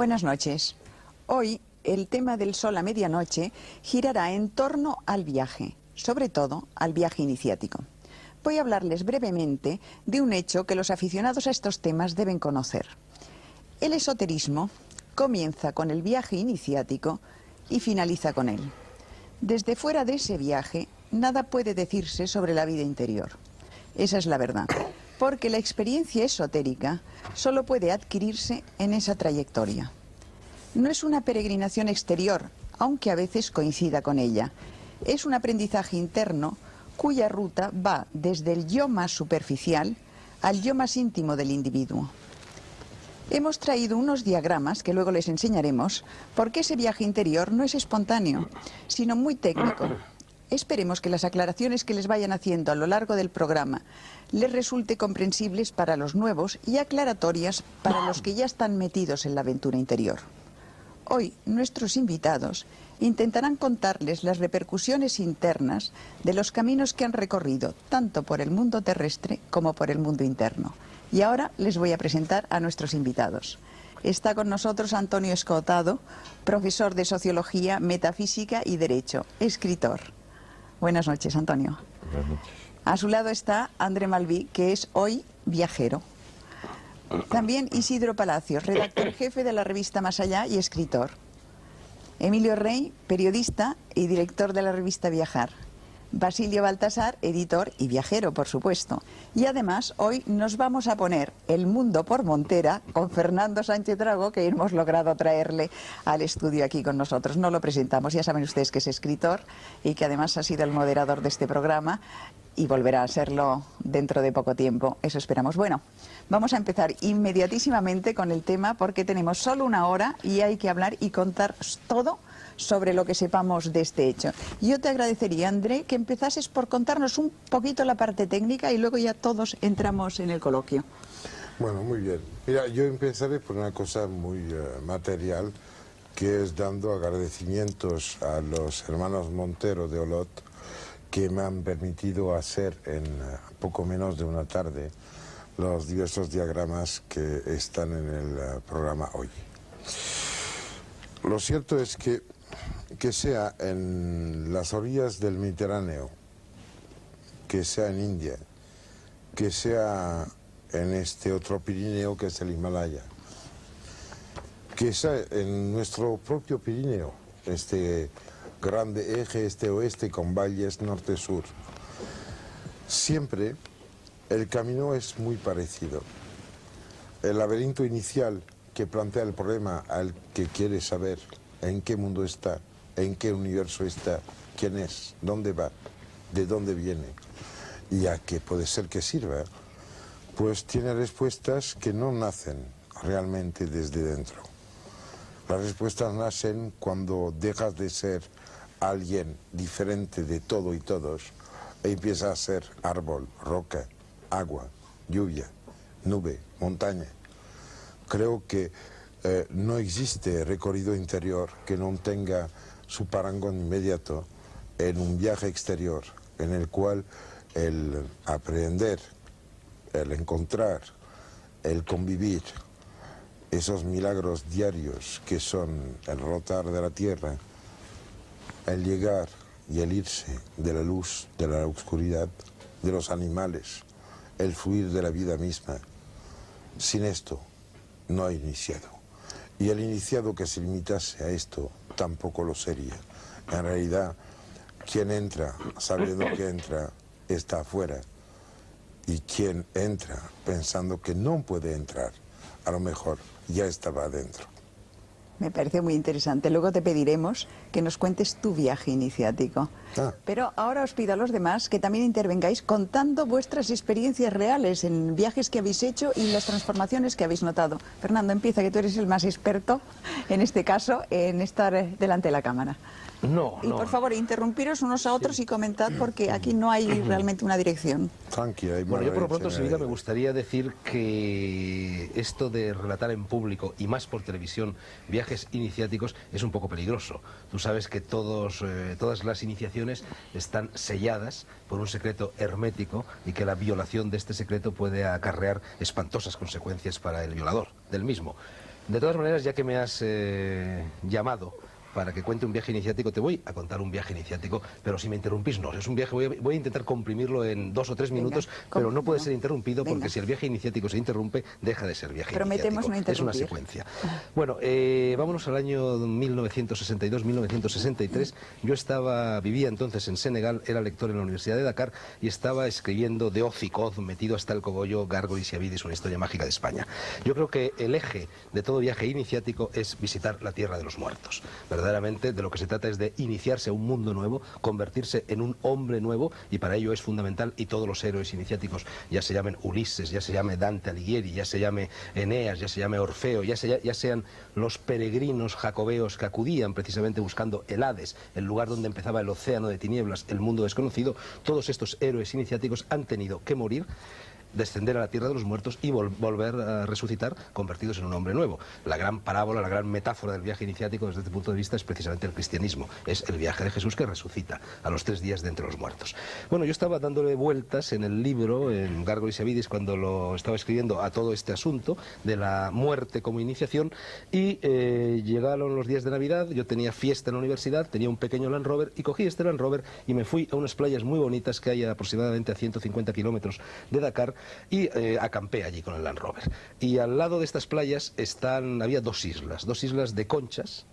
Buenas noches. Hoy el tema del sol a medianoche girará en torno al viaje, sobre todo al viaje iniciático. Voy a hablarles brevemente de un hecho que los aficionados a estos temas deben conocer. El esoterismo comienza con el viaje iniciático y finaliza con él. Desde fuera de ese viaje, nada puede decirse sobre la vida interior. Esa es la verdad, porque la experiencia esotérica solo puede adquirirse en esa trayectoria. No es una peregrinación exterior, aunque a veces coincida con ella. Es un aprendizaje interno cuya ruta va desde el yo más superficial al yo más íntimo del individuo. Hemos traído unos diagramas que luego les enseñaremos, porque ese viaje interior no es espontáneo, sino muy técnico. Esperemos que las aclaraciones que les vayan haciendo a lo largo del programa les resulte comprensibles para los nuevos y aclaratorias para los que ya están metidos en la aventura interior. Hoy nuestros invitados intentarán contarles las repercusiones internas de los caminos que han recorrido tanto por el mundo terrestre como por el mundo interno. Y ahora les voy a presentar a nuestros invitados. Está con nosotros Antonio Escotado, profesor de Sociología, Metafísica y Derecho, escritor. Buenas noches, Antonio. Buenas noches. A su lado está André Malví, que es hoy viajero. También Isidro Palacios, redactor jefe de la revista Más Allá y escritor. Emilio Rey, periodista y director de la revista Viajar. Basilio Baltasar, editor y viajero, por supuesto. Y además, hoy nos vamos a poner el mundo por montera con Fernando Sánchez Dragó, que hemos logrado traerle al estudio aquí con nosotros. No lo presentamos, ya saben ustedes que es escritor y que además ha sido el moderador de este programa y volverá a serlo dentro de poco tiempo, eso esperamos. Bueno, vamos a empezar inmediatísimamente con el tema porque tenemos solo una hora y hay que hablar y contar todo sobre lo que sepamos de este hecho. Yo te agradecería, André, que empezases por contarnos un poquito la parte técnica y luego ya todos entramos en el coloquio. Bueno, muy bien. Mira, yo empezaré por una cosa muy material, que es dando agradecimientos a los hermanos Montero de Olot, que me han permitido hacer en poco menos de una tarde los diversos diagramas que están en el programa hoy. Lo cierto es que sea en las orillas del Mediterráneo, que sea en India, que sea en este otro Pirineo que es el Himalaya, que sea en nuestro propio Pirineo, este grande eje este-oeste con valles norte-sur. Siempre el camino es muy parecido. El laberinto inicial que plantea el problema al que quiere saber en qué mundo está, en qué universo está, quién es, dónde va, de dónde viene y a qué puede ser que sirva, pues tiene respuestas que no nacen realmente desde dentro. Las respuestas nacen cuando dejas de ser alguien diferente de todo y todos e empieza a ser árbol, roca, agua, lluvia, nube, montaña. Creo que no existe recorrido interior que no tenga su parangón inmediato en un viaje exterior, en el cual el aprender, el encontrar, el convivir, esos milagros diarios que son el rotar de la tierra, el llegar y el irse de la luz, de la oscuridad, de los animales, el fluir de la vida misma. Sin esto no hay iniciado. Y el iniciado que se limitase a esto tampoco lo sería. En realidad, quien entra sabiendo que entra está afuera. Y quien entra pensando que no puede entrar, a lo mejor ya estaba adentro. Me parece muy interesante. Luego te pediremos que nos cuentes tu viaje iniciático. Pero ahora os pido a los demás que también intervengáis contando vuestras experiencias reales en viajes que habéis hecho y las transformaciones que habéis notado. Fernando, empieza, que tú eres el más experto, en este caso, en estar delante de la cámara. Y por favor, interrumpiros unos a otros y comentad, porque aquí no hay realmente una dirección. Bueno, yo por lo pronto, Silvia, me gustaría decir que esto de relatar en público, y más por televisión, viajes iniciáticos, es un poco peligroso. Tú sabes que todas las iniciaciones están selladas por un secreto hermético y que la violación de este secreto puede acarrear espantosas consecuencias para el violador del mismo. De todas maneras, ya que me has llamado para que cuente un viaje iniciático, te voy a contar un viaje iniciático, pero si me interrumpís no, es un viaje, voy a intentar comprimirlo en 2 o 3 minutos, pero no puede ser interrumpido porque si el viaje iniciático se interrumpe, deja de ser viaje Prometemos iniciático. No interrumpir. Es una secuencia. Bueno, vámonos al año 1962-1963. Yo vivía entonces en Senegal, era lector en la Universidad de Dakar y estaba escribiendo de hoz y coz, metido hasta el cogollo, Gárgoles y Avidis, una historia mágica de España. Yo creo que el eje de todo viaje iniciático es visitar la Tierra de los Muertos. Verdaderamente de lo que se trata es de iniciarse a un mundo nuevo, convertirse en un hombre nuevo, y para ello es fundamental, y todos los héroes iniciáticos, ya se llamen Ulises, ya se llame Dante Alighieri, ya se llame Eneas, ya se llame Orfeo, ya sean los peregrinos jacobeos que acudían precisamente buscando el Hades, el lugar donde empezaba el océano de tinieblas, el mundo desconocido, todos estos héroes iniciáticos han tenido que morir, descender a la tierra de los muertos y volver a resucitar convertidos en un hombre nuevo. La gran parábola, la gran metáfora del viaje iniciático desde este punto de vista es precisamente el cristianismo. Es el viaje de Jesús que resucita a los 3 días de entre los muertos. Bueno, yo estaba dándole vueltas en el libro, en Gárgoles y Avidis, cuando lo estaba escribiendo, a todo este asunto de la muerte como iniciación, y llegaron los días de Navidad, yo tenía fiesta en la universidad, tenía un pequeño Land Rover y cogí este Land Rover y me fui a unas playas muy bonitas que hay aproximadamente a 150 kilómetros de Dakar, y acampé allí con el Land Rover. Y al lado de estas playas había 2 islas de conchas,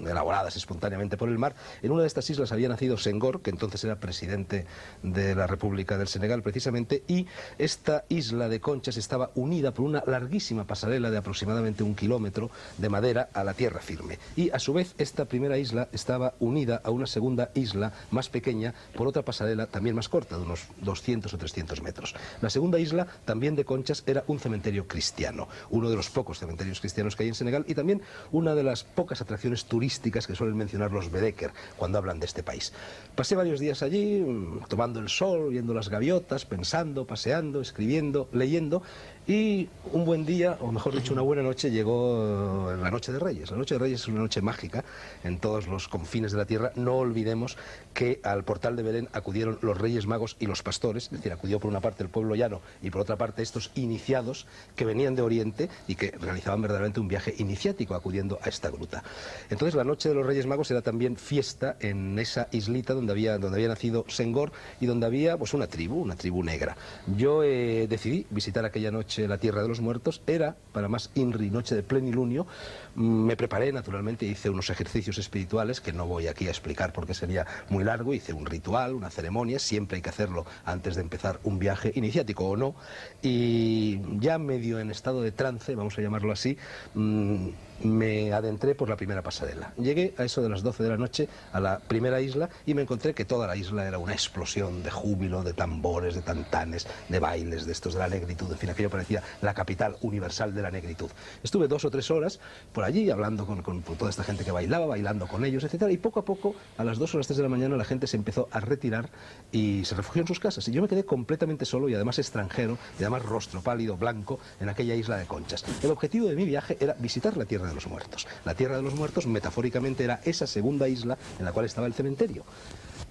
elaboradas espontáneamente por el mar. En una de estas islas había nacido Senghor, que entonces era presidente de la República del Senegal precisamente, y esta isla de conchas estaba unida por una larguísima pasarela de aproximadamente 1 kilómetro de madera a la tierra firme, y a su vez esta primera isla estaba unida a una segunda isla más pequeña por otra pasarela también más corta, de unos 200 o 300 metros. La segunda isla, también de conchas, era un cementerio cristiano, uno de los pocos cementerios cristianos que hay en Senegal, y también una de las pocas atracciones turísticas que suelen mencionar los Baedeker cuando hablan de este país. Pasé varios días allí, tomando el sol, viendo las gaviotas, pensando, paseando, escribiendo, leyendo, y un buen día, o mejor dicho, una buena noche, llegó la Noche de Reyes. La Noche de Reyes es una noche mágica en todos los confines de la tierra. No olvidemos que al portal de Belén acudieron los Reyes Magos y los pastores, es decir, acudió por una parte el pueblo llano y por otra parte estos iniciados que venían de Oriente y que realizaban verdaderamente un viaje iniciático acudiendo a esta gruta. Entonces la noche de los Reyes Magos era también fiesta en esa islita donde había nacido Senghor y donde había pues una tribu negra. Yo decidí visitar aquella noche la Tierra de los Muertos. Era, para más INRI, noche de plenilunio. Me preparé, naturalmente, hice unos ejercicios espirituales que no voy aquí a explicar porque sería muy largo. Hice un ritual, una ceremonia, siempre hay que hacerlo antes de empezar un viaje iniciático o no, y ya medio en estado de trance, vamos a llamarlo así, me adentré por la primera pasarela. Llegué a eso de las 12 de la noche a la primera isla y me encontré que toda la isla era una explosión de júbilo, de tambores, de tantanes, de bailes, de estos de la negritud. En fin, aquello parecía la capital universal de la negritud. Estuve 2 o 3 horas por allí hablando con toda esta gente que bailaba, bailando con ellos, etcétera, y poco a poco, a las 2 o las 3 de la mañana, la gente se empezó a retirar y se refugió en sus casas. Y yo me quedé completamente solo y además extranjero, y además rostro pálido, blanco, en aquella isla de conchas. El objetivo de mi viaje era visitar la Tierra de los Muertos. La Tierra de los Muertos, metafóricamente, era esa segunda isla en la cual estaba el cementerio.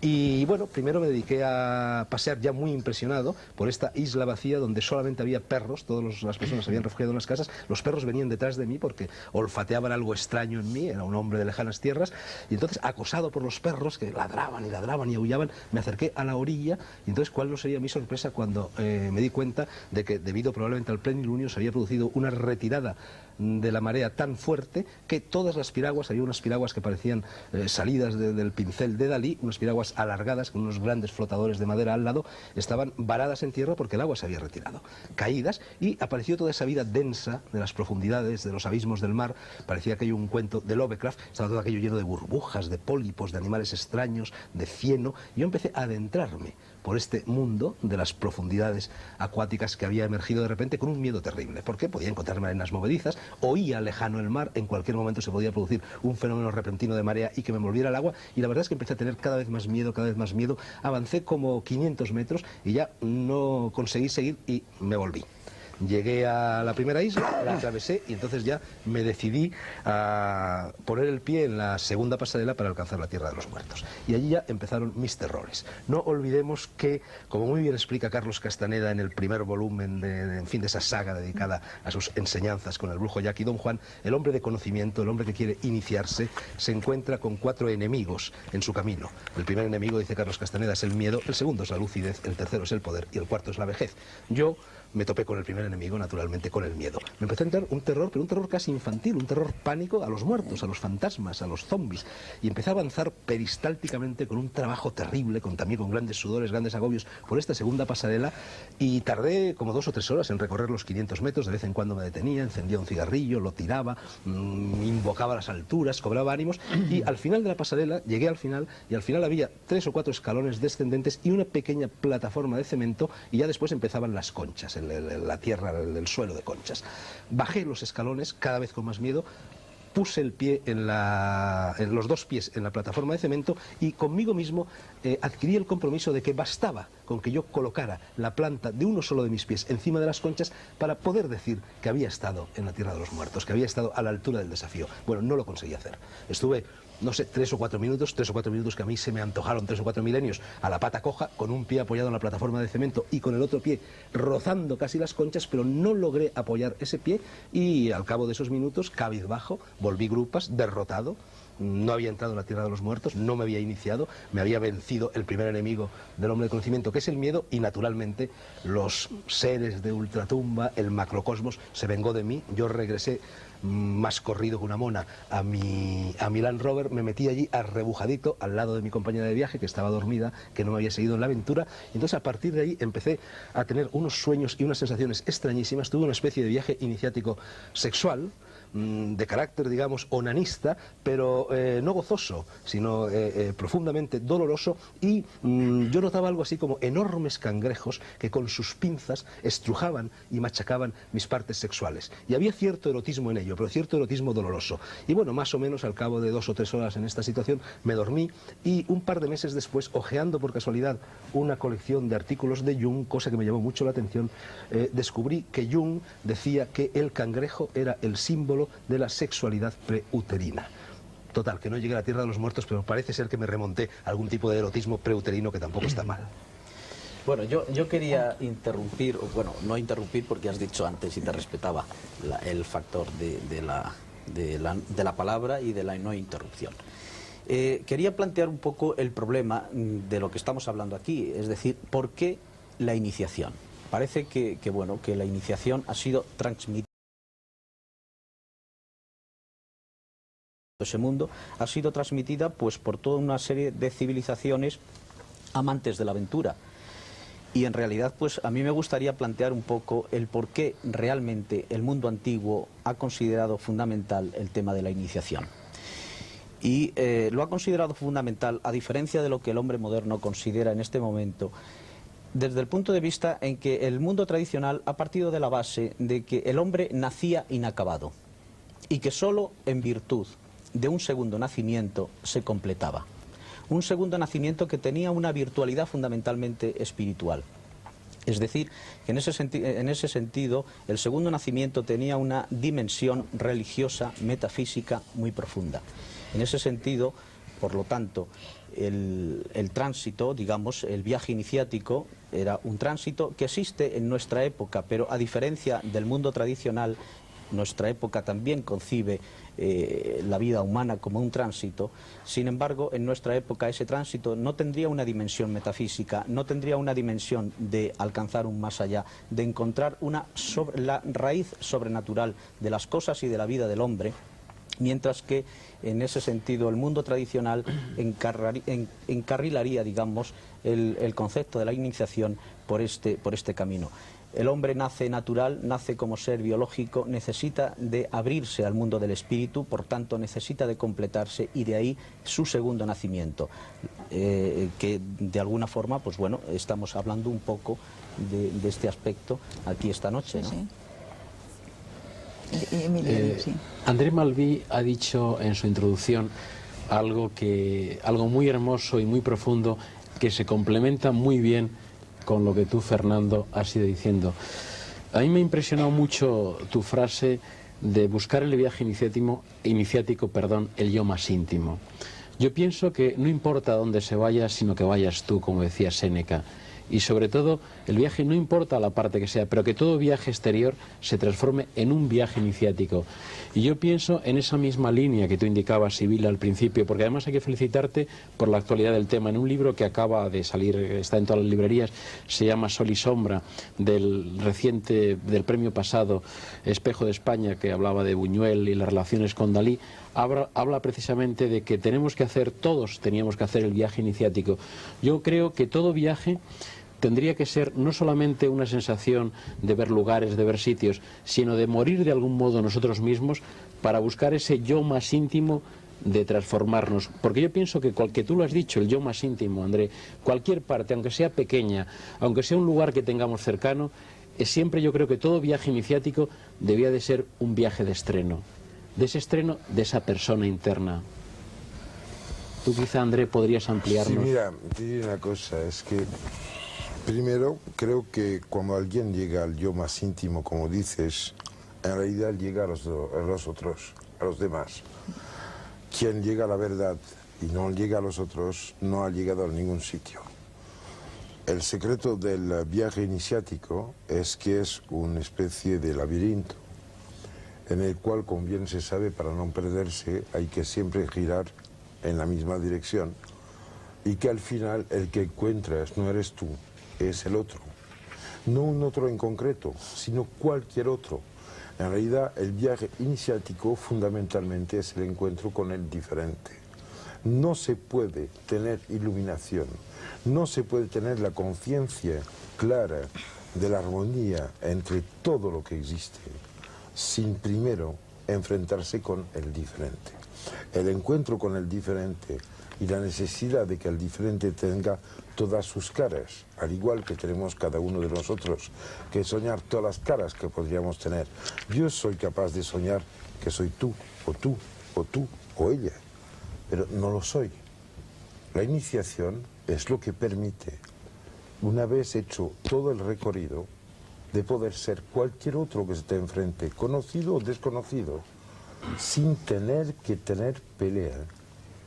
Y bueno, primero me dediqué a pasear ya muy impresionado por esta isla vacía donde solamente había perros. Todas las personas se habían refugiado en las casas. Los perros venían detrás de mí porque olfateaban algo extraño en mí. Era un hombre de lejanas tierras. Y entonces, acosado por los perros que ladraban y aullaban, me acerqué a la orilla. Y entonces, ¿cuál no sería mi sorpresa cuando me di cuenta de que, debido probablemente al plenilunio, se había producido una retirada de la marea tan fuerte que todas las piraguas, había unas piraguas que parecían salidas del pincel de Dalí, unas piraguas alargadas con unos grandes flotadores de madera al lado, estaban varadas en tierra porque el agua se había retirado, caídas, y apareció toda esa vida densa de las profundidades, de los abismos del mar. Parecía aquello un cuento de Lovecraft. Estaba todo aquello lleno de burbujas, de pólipos, de animales extraños, de cieno, y yo empecé a adentrarme por este mundo de las profundidades acuáticas que había emergido de repente con un miedo terrible, porque podía encontrarme arenas movedizas, oía lejano el mar, en cualquier momento se podía producir un fenómeno repentino de marea y que me envolviera el agua, y la verdad es que empecé a tener cada vez más miedo, avancé como 500 metros y ya no conseguí seguir y me volví. Llegué a la primera isla, la atravesé y entonces ya me decidí a poner el pie en la segunda pasarela para alcanzar la Tierra de los Muertos. Y allí ya empezaron mis terrores. No olvidemos que, como muy bien explica Carlos Castaneda en el primer volumen de esa saga dedicada a sus enseñanzas con el brujo Jack y Don Juan, el hombre de conocimiento, el hombre que quiere iniciarse, se encuentra con 4 enemigos en su camino. El primer enemigo, dice Carlos Castaneda, es el miedo, el segundo es la lucidez, el tercero es el poder y el cuarto es la vejez. Yo me topé con el primer enemigo, naturalmente, con el miedo. Me empezó a entrar un terror, pero un terror casi infantil, un terror pánico a los muertos, a los fantasmas, a los zombies. Y empecé a avanzar peristálticamente con un trabajo terrible, también con grandes sudores, grandes agobios, por esta segunda pasarela. Y tardé como 2 o 3 horas en recorrer los 500 metros. De vez en cuando me detenía, encendía un cigarrillo, lo tiraba, invocaba las alturas, cobraba ánimos. Y al final de la pasarela, llegué al final, y al final había 3 o 4 escalones descendentes y una pequeña plataforma de cemento, y ya después empezaban las conchas, la tierra, el suelo de conchas. Bajé los escalones cada vez con más miedo, puse el pie en los 2 pies en la plataforma de cemento y conmigo mismo adquirí el compromiso de que bastaba con que yo colocara la planta de uno solo de mis pies encima de las conchas para poder decir que había estado en la Tierra de los Muertos, que había estado a la altura del desafío. Bueno, no lo conseguí hacer. Estuve, no sé, 3 o 4 minutos que a mí se me antojaron 3 o 4 milenios, a la pata coja, con un pie apoyado en la plataforma de cemento y con el otro pie rozando casi las conchas, pero no logré apoyar ese pie y al cabo de esos minutos, cabizbajo, volví grupas, derrotado. No había entrado en la Tierra de los Muertos, no me había iniciado, me había vencido el primer enemigo del hombre de conocimiento, que es el miedo, y naturalmente los seres de ultratumba, el macrocosmos, se vengó de mí. Yo regresé más corrido que una mona a mi Land Rover, me metí allí arrebujadito al lado de mi compañera de viaje, que estaba dormida, que no me había seguido en la aventura, y entonces a partir de ahí empecé a tener unos sueños y unas sensaciones extrañísimas. Tuve una especie de viaje iniciático sexual, de carácter, digamos, onanista, pero no gozoso, sino profundamente doloroso, y yo notaba algo así como enormes cangrejos que con sus pinzas estrujaban y machacaban mis partes sexuales. Y había cierto erotismo en ello, pero cierto erotismo doloroso. Y bueno, más o menos al cabo de 2 o 3 horas en esta situación me dormí, y un par de meses después, hojeando por casualidad una colección de artículos de Jung, cosa que me llamó mucho la atención, descubrí que Jung decía que el cangrejo era el símbolo de la sexualidad preuterina. Total, que no llegué a la Tierra de los Muertos, pero parece ser que me remonté a algún tipo de erotismo preuterino, que tampoco está mal. Bueno, yo quería interrumpir, o bueno, no interrumpir porque has dicho antes y te respetaba el factor de la palabra y de la no interrupción. Quería plantear un poco el problema de lo que estamos hablando aquí, es decir, ¿por qué la iniciación? Parece que la iniciación ha sido transmitida. Ese mundo ha sido transmitida pues por toda una serie de civilizaciones amantes de la aventura, y en realidad pues a mí me gustaría plantear un poco el por qué realmente el mundo antiguo ha considerado fundamental el tema de la iniciación, y lo ha considerado fundamental a diferencia de lo que el hombre moderno considera en este momento, desde el punto de vista en que el mundo tradicional ha partido de la base de que el hombre nacía inacabado y que solo en virtud de un segundo nacimiento se completaba. Un segundo nacimiento que tenía una virtualidad fundamentalmente espiritual. Es decir, que en ese sentido el segundo nacimiento tenía una dimensión religiosa, metafísica muy profunda. En ese sentido, por lo tanto, el tránsito, digamos, el viaje iniciático, era un tránsito que existe en nuestra época, pero a diferencia del mundo tradicional, nuestra época también concibe la vida humana como un tránsito. Sin embargo, en nuestra época ese tránsito no tendría una dimensión metafísica, no tendría una dimensión de alcanzar un más allá, de encontrar la raíz sobrenatural de las cosas y de la vida del hombre, mientras que en ese sentido el mundo tradicional encarrilaría, digamos, el concepto de la iniciación por este camino. El hombre nace natural, nace como ser biológico, necesita de abrirse al mundo del espíritu, por tanto necesita de completarse, y de ahí su segundo nacimiento, que de alguna forma, pues bueno, estamos hablando un poco de este aspecto aquí esta noche, ¿no? Sí. André Malví ha dicho en su introducción algo muy hermoso y muy profundo, que se complementa muy bien con lo que tú, Fernando, has ido diciendo. A mí me ha impresionado mucho tu frase de buscar el viaje iniciático, el yo más íntimo. Yo pienso que no importa dónde se vaya, sino que vayas tú, como decía Séneca. Y sobre todo, el viaje no importa la parte que sea, pero que todo viaje exterior se transforme en un viaje iniciático. Y yo pienso en esa misma línea que tú indicabas, Sibila, al principio, porque además hay que felicitarte por la actualidad del tema. En un libro que acaba de salir, está en todas las librerías, se llama Sol y Sombra, del premio pasado Espejo de España, que hablaba de Buñuel y las relaciones con Dalí, habla precisamente de que todos teníamos que hacer el viaje iniciático. Yo creo que todo viaje tendría que ser no solamente una sensación de ver lugares, de ver sitios, sino de morir de algún modo nosotros mismos para buscar ese yo más íntimo de transformarnos. Porque yo pienso que tú lo has dicho, el yo más íntimo, André, cualquier parte, aunque sea pequeña, aunque sea un lugar que tengamos cercano, siempre yo creo que todo viaje iniciático debía de ser un viaje de estreno. De ese estreno, de esa persona interna. Tú quizá, André, podrías ampliarnos. Sí, mira, te digo una cosa, es que primero creo que cuando alguien llega al yo más íntimo, como dices, en realidad llega a los otros, a los demás. Quien llega a la verdad y no llega a los otros, no ha llegado a ningún sitio. El secreto del viaje iniciático es que es una especie de laberinto, en el cual, como bien se sabe, para no perderse hay que siempre girar en la misma dirección, y que al final el que encuentras no eres tú, es el otro. No un otro en concreto, sino cualquier otro. En realidad el viaje iniciático fundamentalmente es el encuentro con el diferente. No se puede tener iluminación, no se puede tener la conciencia clara de la armonía entre todo lo que existe, sin primero enfrentarse con el diferente. El encuentro con el diferente y la necesidad de que el diferente tenga todas sus caras, al igual que tenemos cada uno de nosotros, que soñar todas las caras que podríamos tener. Yo soy capaz de soñar que soy tú, o tú, o tú, o ella, pero no lo soy. La iniciación es lo que permite, una vez hecho todo el recorrido, de poder ser cualquier otro que se te enfrente, conocido o desconocido, sin tener que tener pelea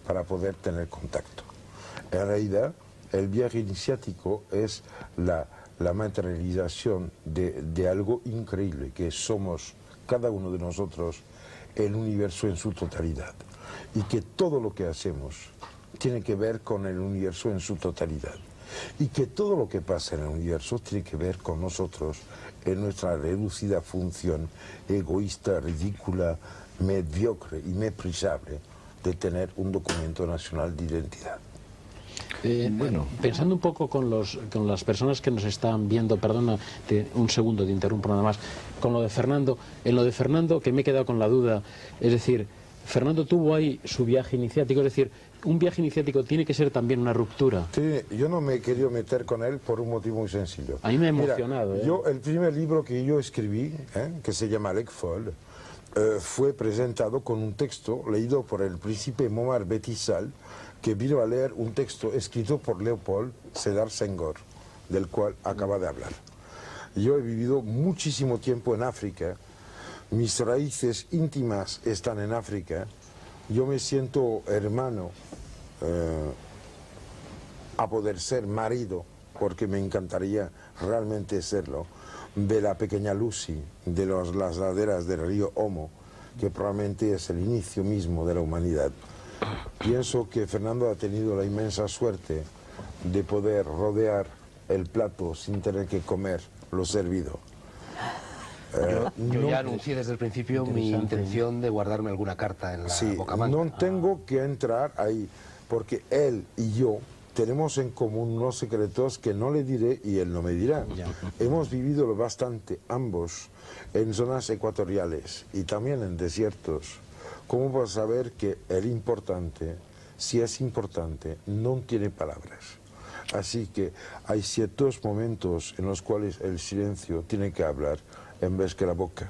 para poder tener contacto. En realidad, el viaje iniciático es la materialización de algo increíble, que somos cada uno de nosotros el universo en su totalidad, y que todo lo que hacemos tiene que ver con el universo en su totalidad, y que todo lo que pasa en el universo tiene que ver con nosotros en nuestra reducida función egoísta, ridícula, mediocre y meprisable de tener un documento nacional de identidad. Bueno, pensando un poco con las personas que nos están viendo, perdona un segundo, te interrumpo nada más, con lo de Fernando, en lo de Fernando que me he quedado con la duda, es decir, Fernando tuvo ahí su viaje iniciático, es decir, un viaje iniciático tiene que ser también una ruptura. Sí, yo no me he querido meter con él por un motivo muy sencillo. A mí me ha emocionado. Mira, el primer libro que yo escribí, que se llama L'Ecfol, fue presentado con un texto leído por el príncipe Momar Bettisal, que vino a leer un texto escrito por Leopold Sédar Senghor, del cual acaba de hablar. Yo he vivido muchísimo tiempo en África, mis raíces íntimas están en África, yo me siento hermano a poder ser marido, porque me encantaría realmente serlo, de la pequeña Lucy, de las laderas del río Omo, que probablemente es el inicio mismo de la humanidad. Pienso que Fernando ha tenido la inmensa suerte de poder rodear el plato sin tener que comer lo servido. Yo ya anuncié desde el principio mi intención de guardarme alguna carta en la bocamanga. No tengo que entrar ahí, porque él y yo tenemos en común unos secretos que no le diré y él no me dirá. Hemos vivido bastante ambos en zonas ecuatoriales y también en desiertos. ¿Cómo vas a saber que el importante, si es importante, no tiene palabras? Así que hay ciertos momentos en los cuales el silencio tiene que hablar en vez que la boca.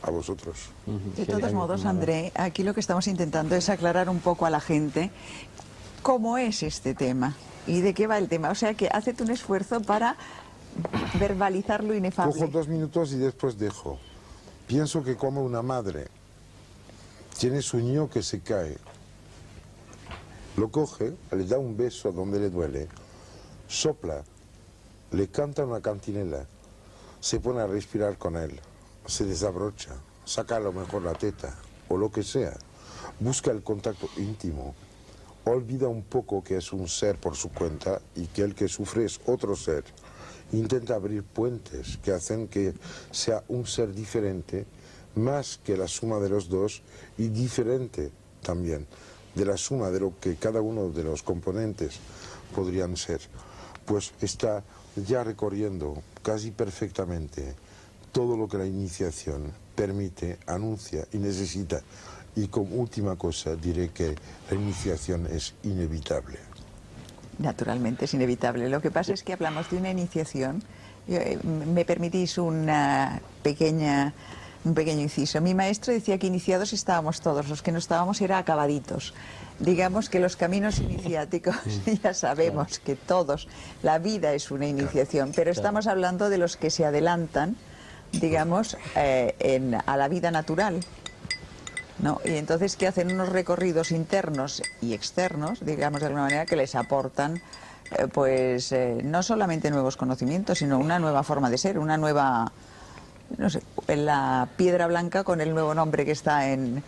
A vosotros. De todos modos, André, aquí lo que estamos intentando es aclarar un poco a la gente cómo es este tema y de qué va el tema. O sea que haced un esfuerzo para verbalizar lo inefable. Cojo 2 minutos y después dejo. Pienso que como una madre tiene su niño que se cae, lo coge, le da un beso donde le duele, sopla, le canta una cantinela, se pone a respirar con él, se desabrocha, saca a lo mejor la teta o lo que sea, busca el contacto íntimo, olvida un poco que es un ser por su cuenta y que el que sufre es otro ser. Intenta abrir puentes que hacen que sea un ser diferente, más que la suma de los dos y diferente también de la suma de lo que cada uno de los componentes podrían ser. Pues está ya recorriendo casi perfectamente todo lo que la iniciación permite, anuncia y necesita. Y como última cosa diré que la iniciación es inevitable. Naturalmente es inevitable. Lo que pasa es que hablamos de una iniciación. Me permitís un pequeño inciso. Mi maestro decía que iniciados estábamos todos, los que no estábamos era acabaditos. Digamos que los caminos iniciáticos, ya sabemos que todos, la vida es una iniciación, pero estamos hablando de los que se adelantan, digamos, a la vida natural, ¿no? Y entonces que hacen unos recorridos internos y externos, digamos de alguna manera, que les aportan no solamente nuevos conocimientos, sino una nueva forma de ser, una nueva, no sé, la piedra blanca con el nuevo nombre que está en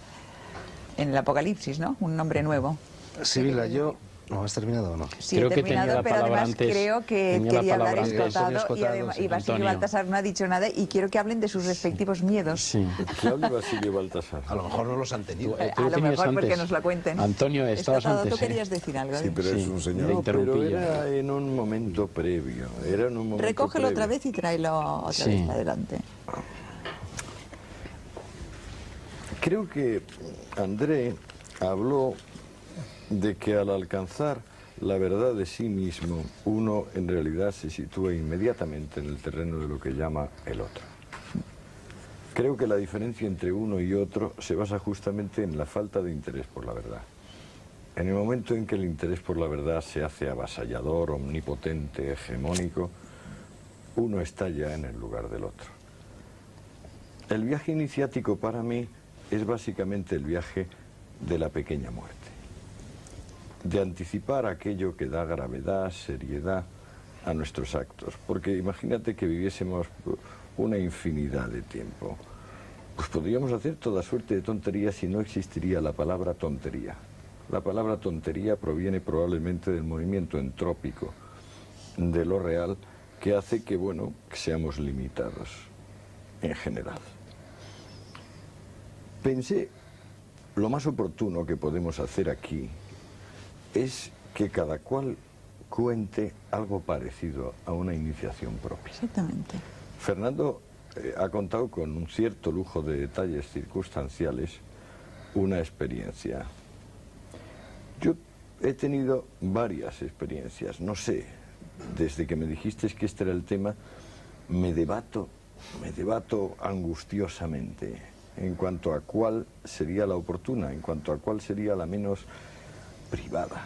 el Apocalipsis, ¿no? Un nombre nuevo. Sibila, yo... ¿No has terminado o no? Sí, Creo he que tenía terminado, la pero palabra además antes, creo que tenía la quería hablar palabra antes. Escotado y Basilio Antonio. Baltasar no ha dicho nada y quiero que hablen de sus respectivos miedos. Sí. Que hable Basilio Baltasar. A lo mejor no los han tenido. Tú A lo tenías mejor porque antes. nos la cuenten. Antonio, estabas Escotado, antes. tú querías decir algo. Sí, pero Sí, es un le señor. No, pero interrumpí yo. era en un momento previo. Era en un momento Recógelo previo. otra vez y tráelo otra Sí. vez adelante. Creo que André habló de que al alcanzar la verdad de sí mismo, uno en realidad se sitúa inmediatamente en el terreno de lo que llama el otro. Creo que la diferencia entre uno y otro se basa justamente en la falta de interés por la verdad. En el momento en que el interés por la verdad se hace avasallador, omnipotente, hegemónico, uno está ya en el lugar del otro. El viaje iniciático para mí es básicamente el viaje de la pequeña muerte, de anticipar aquello que da gravedad, seriedad a nuestros actos, porque imagínate que viviésemos una infinidad de tiempo, pues podríamos hacer toda suerte de tonterías y no existiría la palabra tontería. La palabra tontería proviene probablemente del movimiento entrópico de lo real que hace que, bueno, que seamos limitados en general. Pensé, lo más oportuno que podemos hacer aquí es que cada cual cuente algo parecido a una iniciación propia. Exactamente. Fernando ha contado con un cierto lujo de detalles circunstanciales una experiencia. Yo he tenido varias experiencias, no sé, desde que me dijiste que este era el tema, me debato angustiosamente en cuanto a cuál sería la oportuna, en cuanto a cuál sería la menos privada.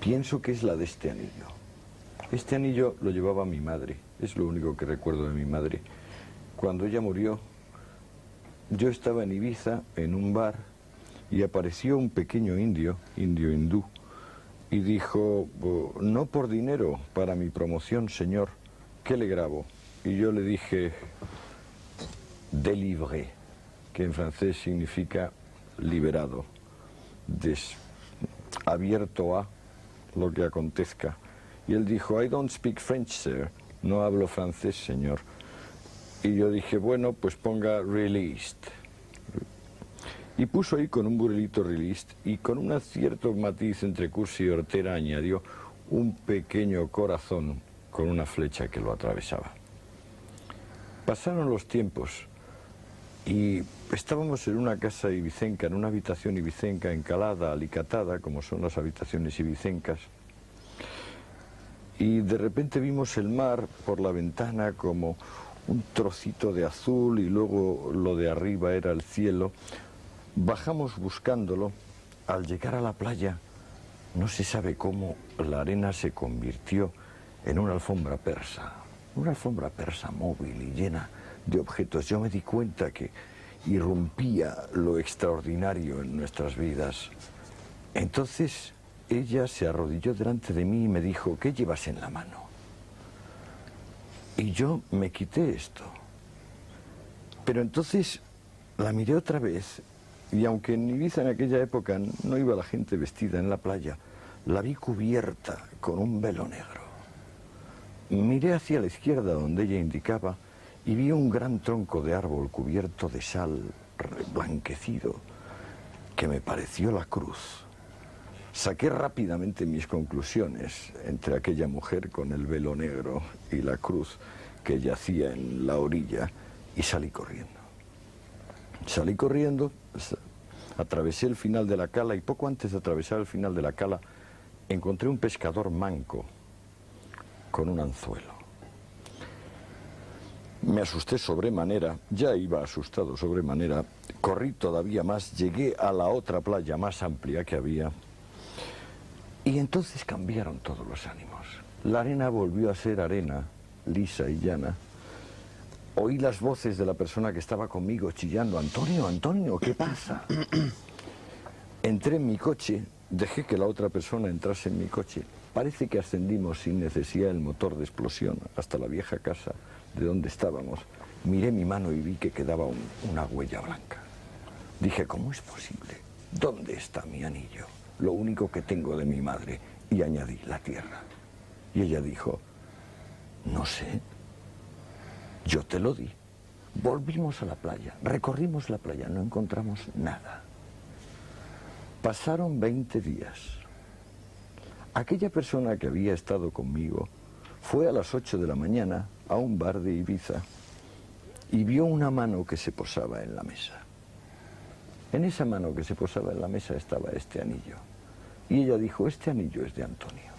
Pienso que es la de este anillo. Este anillo lo llevaba mi madre, es lo único que recuerdo de mi madre. Cuando ella murió, yo estaba en Ibiza, en un bar, y apareció un pequeño indio hindú, y dijo, no por dinero, para mi promoción, señor, ¿qué le grabo? Y yo le dije, délivré, que en francés significa liberado, abierto a lo que acontezca. Y él dijo, I don't speak French, sir, no hablo francés, señor. Y yo dije, bueno, pues ponga released. Y puso ahí con un burelito released y con un cierto matiz entre cursi y hortera añadió un pequeño corazón con una flecha que lo atravesaba. Pasaron los tiempos y estábamos en una casa ibicenca, en una habitación ibicenca encalada, alicatada, como son las habitaciones ibicencas. Y de repente vimos el mar por la ventana como un trocito de azul y luego lo de arriba era el cielo. Bajamos buscándolo. Al llegar a la playa, no se sabe cómo, la arena se convirtió en una alfombra persa móvil y llena de objetos. Yo me di cuenta que irrumpía lo extraordinario en nuestras vidas. Entonces ella se arrodilló delante de mí y me dijo: ¿qué llevas en la mano? Y yo me quité esto. Pero entonces la miré otra vez, y aunque en Ibiza en aquella época no iba la gente vestida en la playa, la vi cubierta con un velo negro. Miré hacia la izquierda donde ella indicaba y vi un gran tronco de árbol cubierto de sal, reblanquecido, que me pareció la cruz. Saqué rápidamente mis conclusiones entre aquella mujer con el velo negro y la cruz que yacía en la orilla y salí corriendo. Salí corriendo, atravesé el final de la cala y poco antes de atravesar el final de la cala encontré un pescador manco con un anzuelo. Me asusté sobremanera, ya iba asustado sobremanera, corrí todavía más, llegué a la otra playa más amplia que había y entonces cambiaron todos los ánimos. La arena volvió a ser arena, lisa y llana. Oí las voces de la persona que estaba conmigo chillando: Antonio, Antonio, ¿qué pasa? Entré en mi coche, dejé que la otra persona entrase en mi coche. Parece que ascendimos sin necesidad del motor de explosión hasta la vieja casa de donde estábamos. Miré mi mano y vi que quedaba una huella blanca. Dije: ¿cómo es posible? ¿Dónde está mi anillo? Lo único que tengo de mi madre. Y añadí: la tierra. Y ella dijo: no sé. Yo te lo di. Volvimos a la playa, recorrimos la playa, no encontramos nada. Pasaron 20 días. Aquella persona que había estado conmigo fue a las 8 de la mañana a un bar de Ibiza y vio una mano que se posaba en la mesa. En esa mano que se posaba en la mesa estaba este anillo. Y ella dijo: este anillo es de Antonio.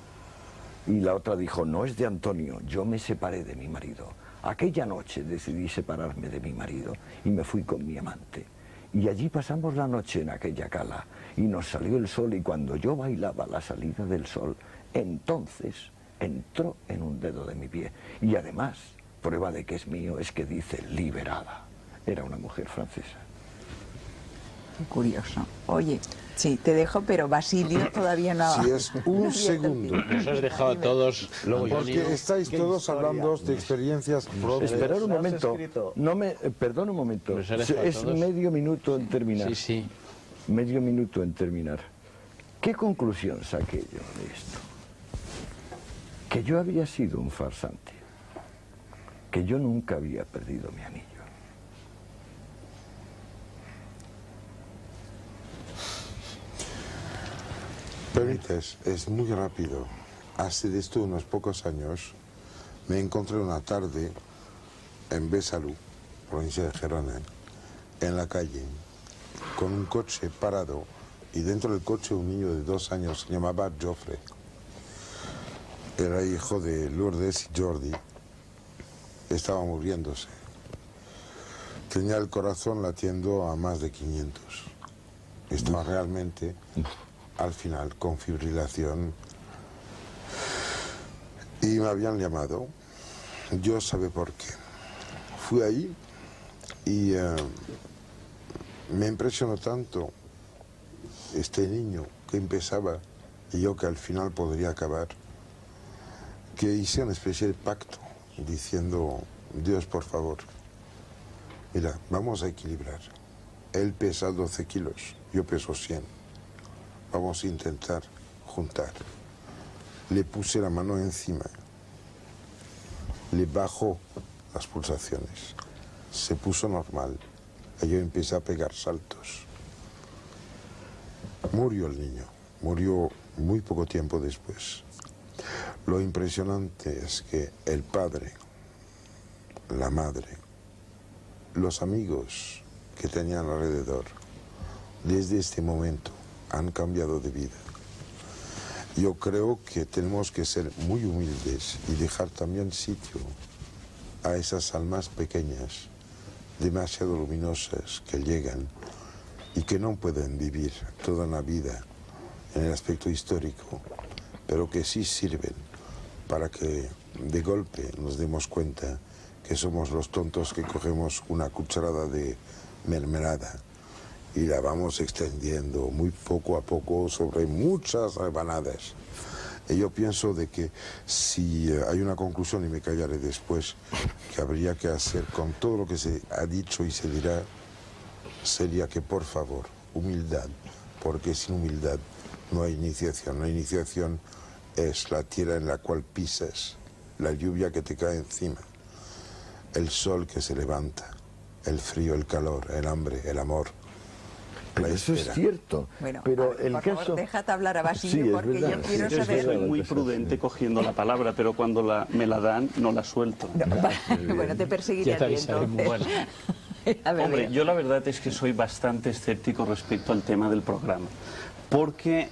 Y la otra dijo: no es de Antonio, yo me separé de mi marido. Aquella noche decidí separarme de mi marido y me fui con mi amante. Y allí pasamos la noche en aquella cala y nos salió el sol, y cuando yo bailaba la salida del sol, entonces entró en un dedo de mi pie. Y además, prueba de que es mío es que dice liberada. Era una mujer francesa. Qué curioso. Oye, sí, te dejo, pero Basilio todavía no... Si es un segundo. Nos has dejado a todos... Porque estáis todos hablando de experiencias propias. Esperad un momento. Perdón un momento. Es medio minuto en terminar. Sí, sí. Medio minuto en terminar. ¿Qué conclusión saqué yo de esto? Que yo había sido un farsante. Que yo nunca había perdido mi anillo. Permites, es muy rápido. Hace de esto unos pocos años me encontré una tarde en Besalú, provincia de Gerona, en la calle, con un coche parado y dentro del coche un niño de 2 años, se llamaba Joffre. Era hijo de Lourdes y Jordi. Estaba muriéndose. Tenía el corazón latiendo a más de 500. Estaba realmente... al final con fibrilación, y me habían llamado. Yo sabía por qué. Fui ahí y me impresionó tanto este niño que empezaba y yo que al final podría acabar, que hice una especie de pacto diciendo: Dios, por favor, mira, vamos a equilibrar. Él pesa 12 kilos, yo peso 100. Vamos a intentar juntar. Le puse la mano encima, le bajó las pulsaciones, se puso normal, y yo empecé a pegar saltos. Murió el niño, murió muy poco tiempo después. Lo impresionante es que el padre, la madre, los amigos que tenían alrededor, desde este momento, han cambiado de vida. Yo creo que tenemos que ser muy humildes y dejar también sitio a esas almas pequeñas, demasiado luminosas, que llegan y que no pueden vivir toda una vida en el aspecto histórico, pero que sí sirven para que de golpe nos demos cuenta que somos los tontos que cogemos una cucharada de mermelada y la vamos extendiendo muy poco a poco sobre muchas rebanadas. Y yo pienso de que si hay una conclusión, y me callaré después, que habría que hacer con todo lo que se ha dicho y se dirá, sería que, por favor, humildad, porque sin humildad no hay iniciación. La iniciación es la tierra en la cual pisas, la lluvia que te cae encima, el sol que se levanta, el frío, el calor, el hambre, el amor. Pero eso es cierto. Bueno, pero ver, el por caso... favor, déjate hablar a Basilio, Sí, es porque verdad. yo quiero Sí, saber... Soy muy prudente cogiendo la palabra, pero cuando me la dan, no la suelto. No, bueno, te perseguiré Ya te a ti, avisaremos. entonces. A ver, Hombre, venga. yo la verdad es que soy bastante escéptico respecto al tema del programa, porque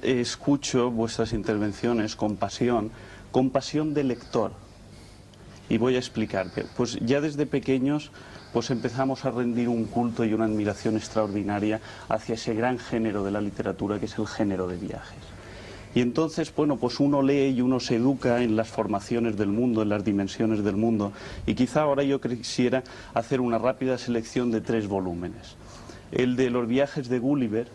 escucho vuestras intervenciones con pasión de lector. Y voy a explicarte. Pues ya desde pequeños pues empezamos a rendir un culto y una admiración extraordinaria hacia ese gran género de la literatura que es el género de viajes. Y entonces, bueno, pues uno lee y uno se educa en las formaciones del mundo, en las dimensiones del mundo. Y quizá ahora yo quisiera hacer una rápida selección de 3 volúmenes. El de los viajes de Gulliver,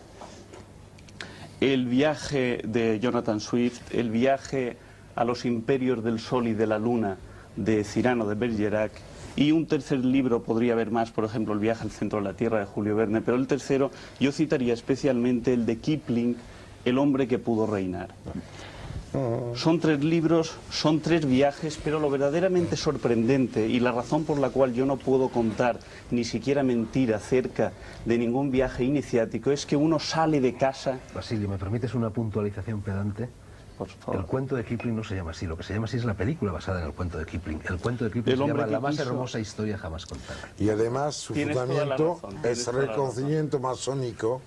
el viaje de Jonathan Swift, el viaje a los imperios del sol y de la luna de Cyrano de Bergerac, y un tercer libro, podría haber más, por ejemplo, El viaje al centro de la Tierra de Julio Verne, pero el tercero yo citaría especialmente el de Kipling, El hombre que pudo reinar. Son 3 libros, son 3 viajes, pero lo verdaderamente sorprendente y la razón por la cual yo no puedo contar ni siquiera mentir acerca de ningún viaje iniciático es que uno sale de casa... Basilio, ¿me permites una puntualización pedante? Por favor. El cuento de Kipling no se llama así, lo que se llama así es la película basada en el cuento de Kipling. El cuento de Kipling El se hombre llama que La más quiso. hermosa historia jamás contada. Y además su Tienes toda la fundamento razón, es tienes toda la reconocimiento masónico.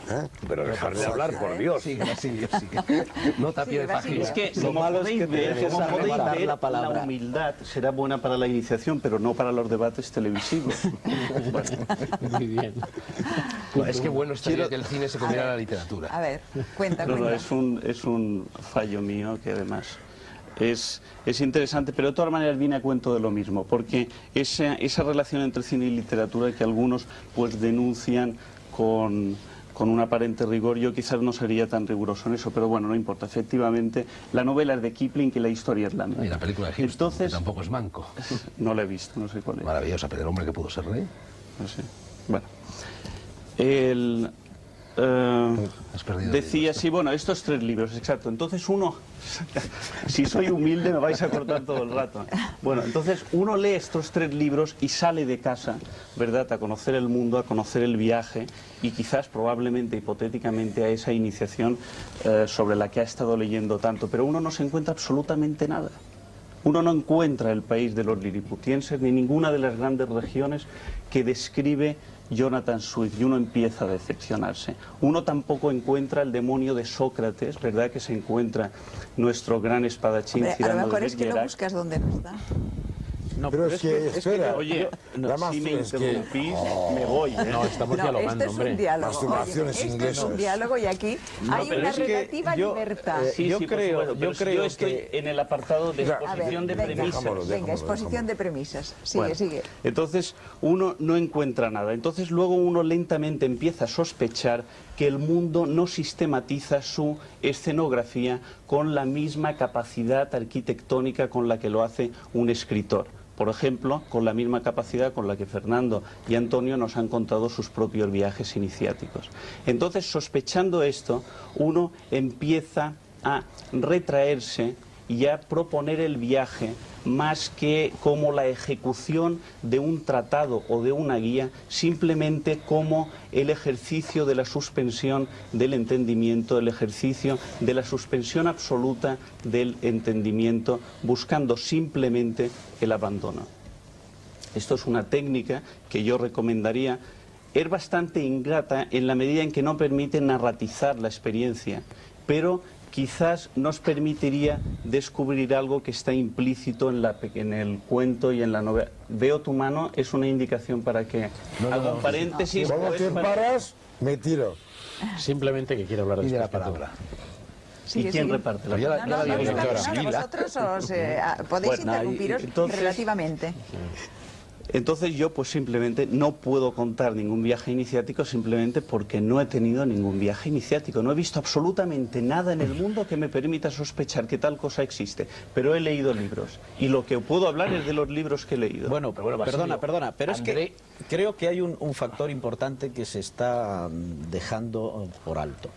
¿eh? Pero dejar de hablar, por Dios. Sí, Basilio, sí. No tapie de Basilio. página. Es que, Lo como malo es podéis que ver, tenemos como que podéis rematar ver, la palabra. la humildad será buena para la iniciación, pero no para los debates televisivos. Muy bien. Es que bueno estaría que el cine se comiera la literatura. A ver, cuenta, No, cuenta. es un fallo mío que además es interesante, pero de todas maneras viene a cuento de lo mismo, porque esa relación entre cine y literatura que algunos pues denuncian con un aparente rigor, yo quizás no sería tan riguroso en eso, pero bueno, no importa. Efectivamente, la novela es de Kipling y la historia es la mía. Y la película de Houston, Entonces, que tampoco es manco. no la he visto, no sé cuál es. Maravillosa, pero el hombre que pudo ser rey. No sé. Bueno, Has perdido decía, sí, bueno, estos 3 libros, exacto. Entonces uno, si soy humilde me vais a cortar todo el rato. Bueno, entonces uno lee estos 3 libros y sale de casa, ¿verdad?, a conocer el mundo, a conocer el viaje y quizás, probablemente, hipotéticamente, a esa iniciación sobre la que ha estado leyendo tanto. Pero uno no se encuentra absolutamente nada. Uno no encuentra el país de los liliputienses ni ninguna de las grandes regiones que describe Jonathan Swift, y uno empieza a decepcionarse. Uno tampoco encuentra el demonio de Sócrates, ¿verdad?, que se encuentra nuestro gran espadachín Hombre, a lo Cyrano de mejor es que lo Bergerac. buscas donde no está. No, Pero es que, espera, Oye, Damas, si me es que- interrumpís, me voy, ¿eh? No, estamos No, dialogando, esto es hombre. un diálogo. Masturbaciones Oye, esto es un inglesas. diálogo y aquí hay pero una es que relativa yo, libertad. Sí, Yo sí, por creo- supuesto, yo pero si creo estoy que- en el apartado de A ver, exposición de venga, premisas. dejámoslo, venga, exposición dejámoslo. de premisas. Sigue, Bueno, sigue. Entonces uno no encuentra nada. Entonces luego uno lentamente empieza a sospechar que el mundo no sistematiza su escenografía con la misma capacidad arquitectónica con la que lo hace un escritor. Por ejemplo, con la misma capacidad con la que Fernando y Antonio nos han contado sus propios viajes iniciáticos. Entonces, sospechando esto, uno empieza a retraerse y a proponer el viaje más que como la ejecución de un tratado o de una guía, simplemente como el ejercicio de la suspensión del entendimiento, el ejercicio de la suspensión absoluta del entendimiento, buscando simplemente el abandono. Esto es una técnica que yo recomendaría. Es bastante ingrata en la medida en que no permite narratizar la experiencia, pero quizás nos permitiría descubrir algo que está implícito en el cuento y en la novela. Veo tu mano, es una indicación para que haga un paréntesis. Cuando pues, te para- paras, me tiro. Simplemente que quiero hablar Y de la después que tú. palabra. Sigue, ¿Y quién sigue. reparte la Pero ya la digo, doctora. Vosotros os, podéis Bueno, interrumpiros entonces- relativamente. Entonces yo pues simplemente no puedo contar ningún viaje iniciático simplemente porque no he tenido ningún viaje iniciático. No he visto absolutamente nada en el mundo que me permita sospechar que tal cosa existe. Pero he leído libros y lo que puedo hablar es de los libros que he leído. Bueno, Basilio, perdona, pero es André- que creo que hay un factor importante que se está dejando por alto.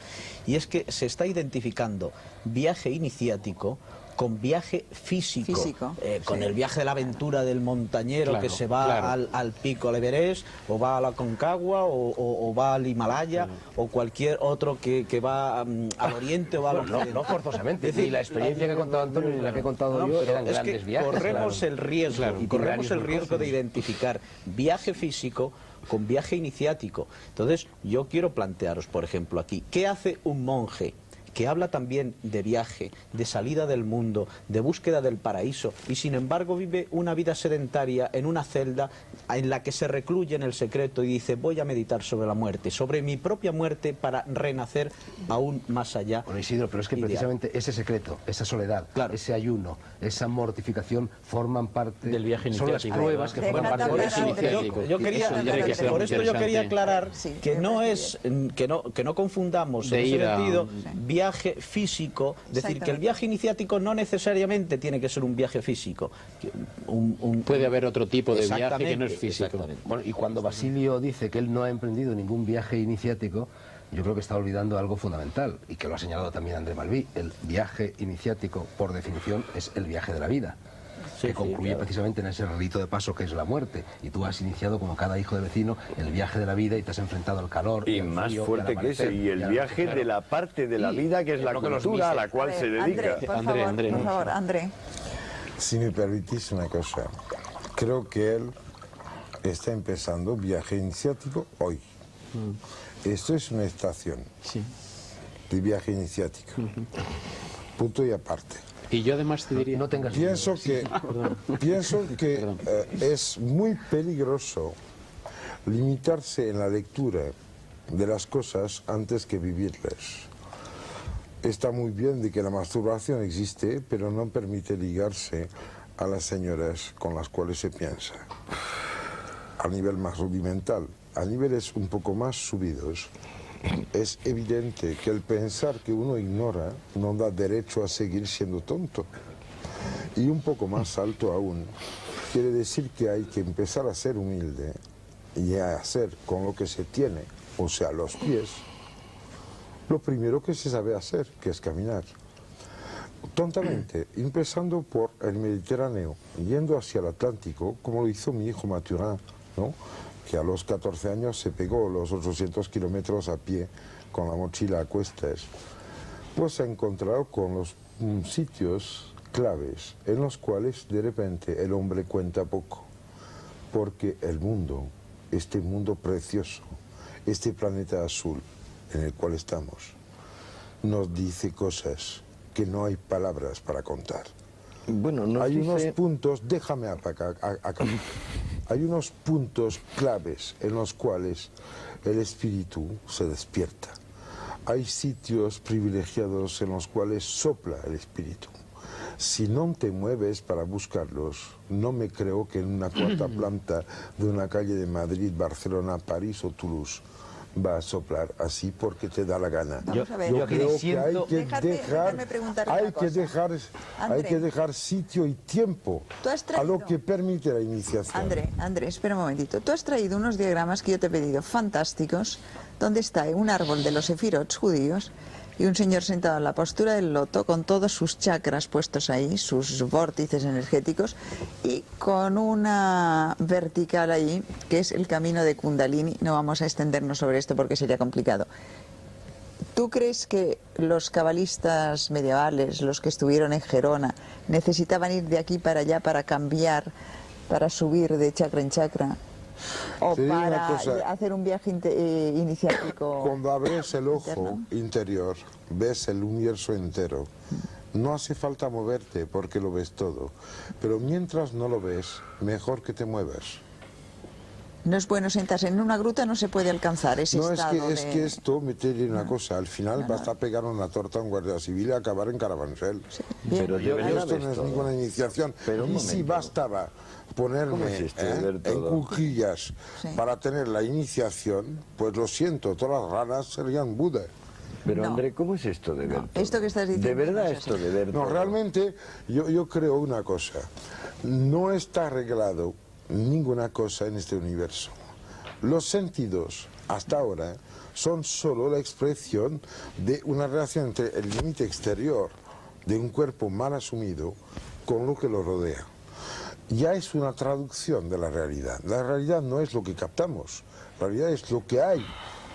Y es que se está identificando viaje iniciático con viaje físico, Físico, con sí. el viaje de la aventura del montañero Claro, que se va claro. al pico, al Everest, o va a la Concagua, o va al Himalaya, o cualquier otro que va al oriente o va al Bueno, occidente. no forzosamente. Es decir, Ni la experiencia que ha contado Antonio ni la que he contado yo pero eran es grandes que viajes. corremos claro. el riesgo, Claro, corremos el itinerarios riesgo de muy identificar viaje físico con viaje iniciático. Entonces, yo quiero plantearos, por ejemplo, aquí, ¿qué hace un monje que habla también de viaje, de salida del mundo, de búsqueda del paraíso, y sin embargo vive una vida sedentaria en una celda en la que se recluye en el secreto y dice, voy a meditar sobre la muerte, sobre mi propia muerte para renacer aún más allá? Bueno, Isidro, pero es que Ideal. precisamente ese secreto, esa soledad, Claro. ese ayuno, esa mortificación forman parte Del viaje son las iniciático. pruebas que forman Déjate parte hablar, de ese André. iniciático. Yo quería, Eso tendría que ser por muy esto yo quería interesante. aclarar Sí, que me no parece es que no confundamos De en ese ir a- sentido Sí. viaje físico, es decir, que el Exactamente. viaje iniciático no necesariamente tiene que ser un viaje físico. Puede haber otro tipo de viaje que no es Exactamente, físico. exactamente. Bueno, y cuando Basilio dice que él no ha emprendido ningún viaje iniciático, yo creo que está olvidando algo fundamental, y que lo ha señalado también André Malví. El viaje iniciático, por definición, es el viaje de la vida, Sí, que sí, concluye claro. precisamente en ese rito de paso que es la muerte. Y tú has iniciado, como cada hijo de vecino, el viaje de la vida y te has enfrentado al calor. Y al más frío, fuerte al que ese, amanecer, y el al viaje anochecer. de la parte de la Sí, vida que es la lo que los cultura a la mises. cual se dedica. André, André, por favor, André. Si me permitís una cosa, creo que él está empezando viaje iniciático hoy. Esto es una estación Sí. de viaje iniciático. Punto y aparte. Y yo además te diría... No tengas Pienso que es muy peligroso limitarse en la lectura de las cosas antes que vivirlas. Está muy bien de que la masturbación existe, pero no permite ligarse a las señoras con las cuales se piensa. A nivel más rudimental, a niveles un poco más subidos, es evidente que el pensar que uno ignora no da derecho a seguir siendo tonto. Y un poco más alto aún, quiere decir que hay que empezar a ser humilde y a hacer con lo que se tiene, o sea, los pies, lo primero que se sabe hacer, que es caminar. Tontamente, empezando por el Mediterráneo, yendo hacia el Atlántico, como lo hizo mi hijo Mathurin, ¿no? Que a los 14 años se pegó los 800 kilómetros a pie con la mochila a cuestas, pues se ha encontrado con los sitios claves en los cuales de repente el hombre cuenta poco, porque el mundo, este mundo precioso, este planeta azul en el cual estamos, nos dice cosas que no hay palabras para contar. Bueno, nos Hay unos dice... puntos, déjame acá. Hay unos puntos claves en los cuales el espíritu se despierta. Hay sitios privilegiados en los cuales sopla el espíritu. Si no te mueves para buscarlos, no me creo que en una cuarta planta de una calle de Madrid, Barcelona, París o Toulouse va a soplar así porque te da la gana. Vamos a ver. Yo creo que hay que Déjame preguntarte una cosa. hay que dejar sitio y tiempo ¿Tú has a lo traído- que permite la iniciación. André, espera un momentito. Tú has traído unos diagramas que yo te he pedido, fantásticos, donde está un árbol de los sefirots judíos y un señor sentado en la postura del loto con todos sus chakras puestos ahí, sus vórtices energéticos, y con una vertical ahí, que es el camino de Kundalini. No vamos a extendernos sobre esto porque sería complicado. ¿Tú crees que los cabalistas medievales, los que estuvieron en Gerona, necesitaban ir de aquí para allá para cambiar, para subir de chakra en chakra? ¿O Te digo una para cosa. hacer un viaje iniciático? Cuando abres el ojo interno? interior, ves el universo entero. No hace falta moverte porque lo ves todo. Pero mientras no lo ves, mejor que te muevas. No es bueno sentarse en una gruta, no se puede alcanzar ese No, estado es que esto me te diré una cosa, al final basta pegar una torta a un guardia civil y acabar en Carabanchel. Bien. Pero de verdad Esto no es ninguna iniciación. Pero un y si momento. bastaba ponerme ¿Cómo es esto de ver en todo? cuclillas Sí. para tener la iniciación, pues lo siento, todas las ranas serían Buda. Pero No. André, ¿cómo es esto de ver todo? esto que estás diciendo De verdad no es esto así. de ver No, todo. realmente yo creo una cosa, no está arreglado ninguna cosa en este universo. Los sentidos, hasta ahora, son solo la expresión de una relación entre el límite exterior de un cuerpo mal asumido con lo que lo rodea. Ya es una traducción de la realidad. La realidad no es lo que captamos, la realidad es lo que hay,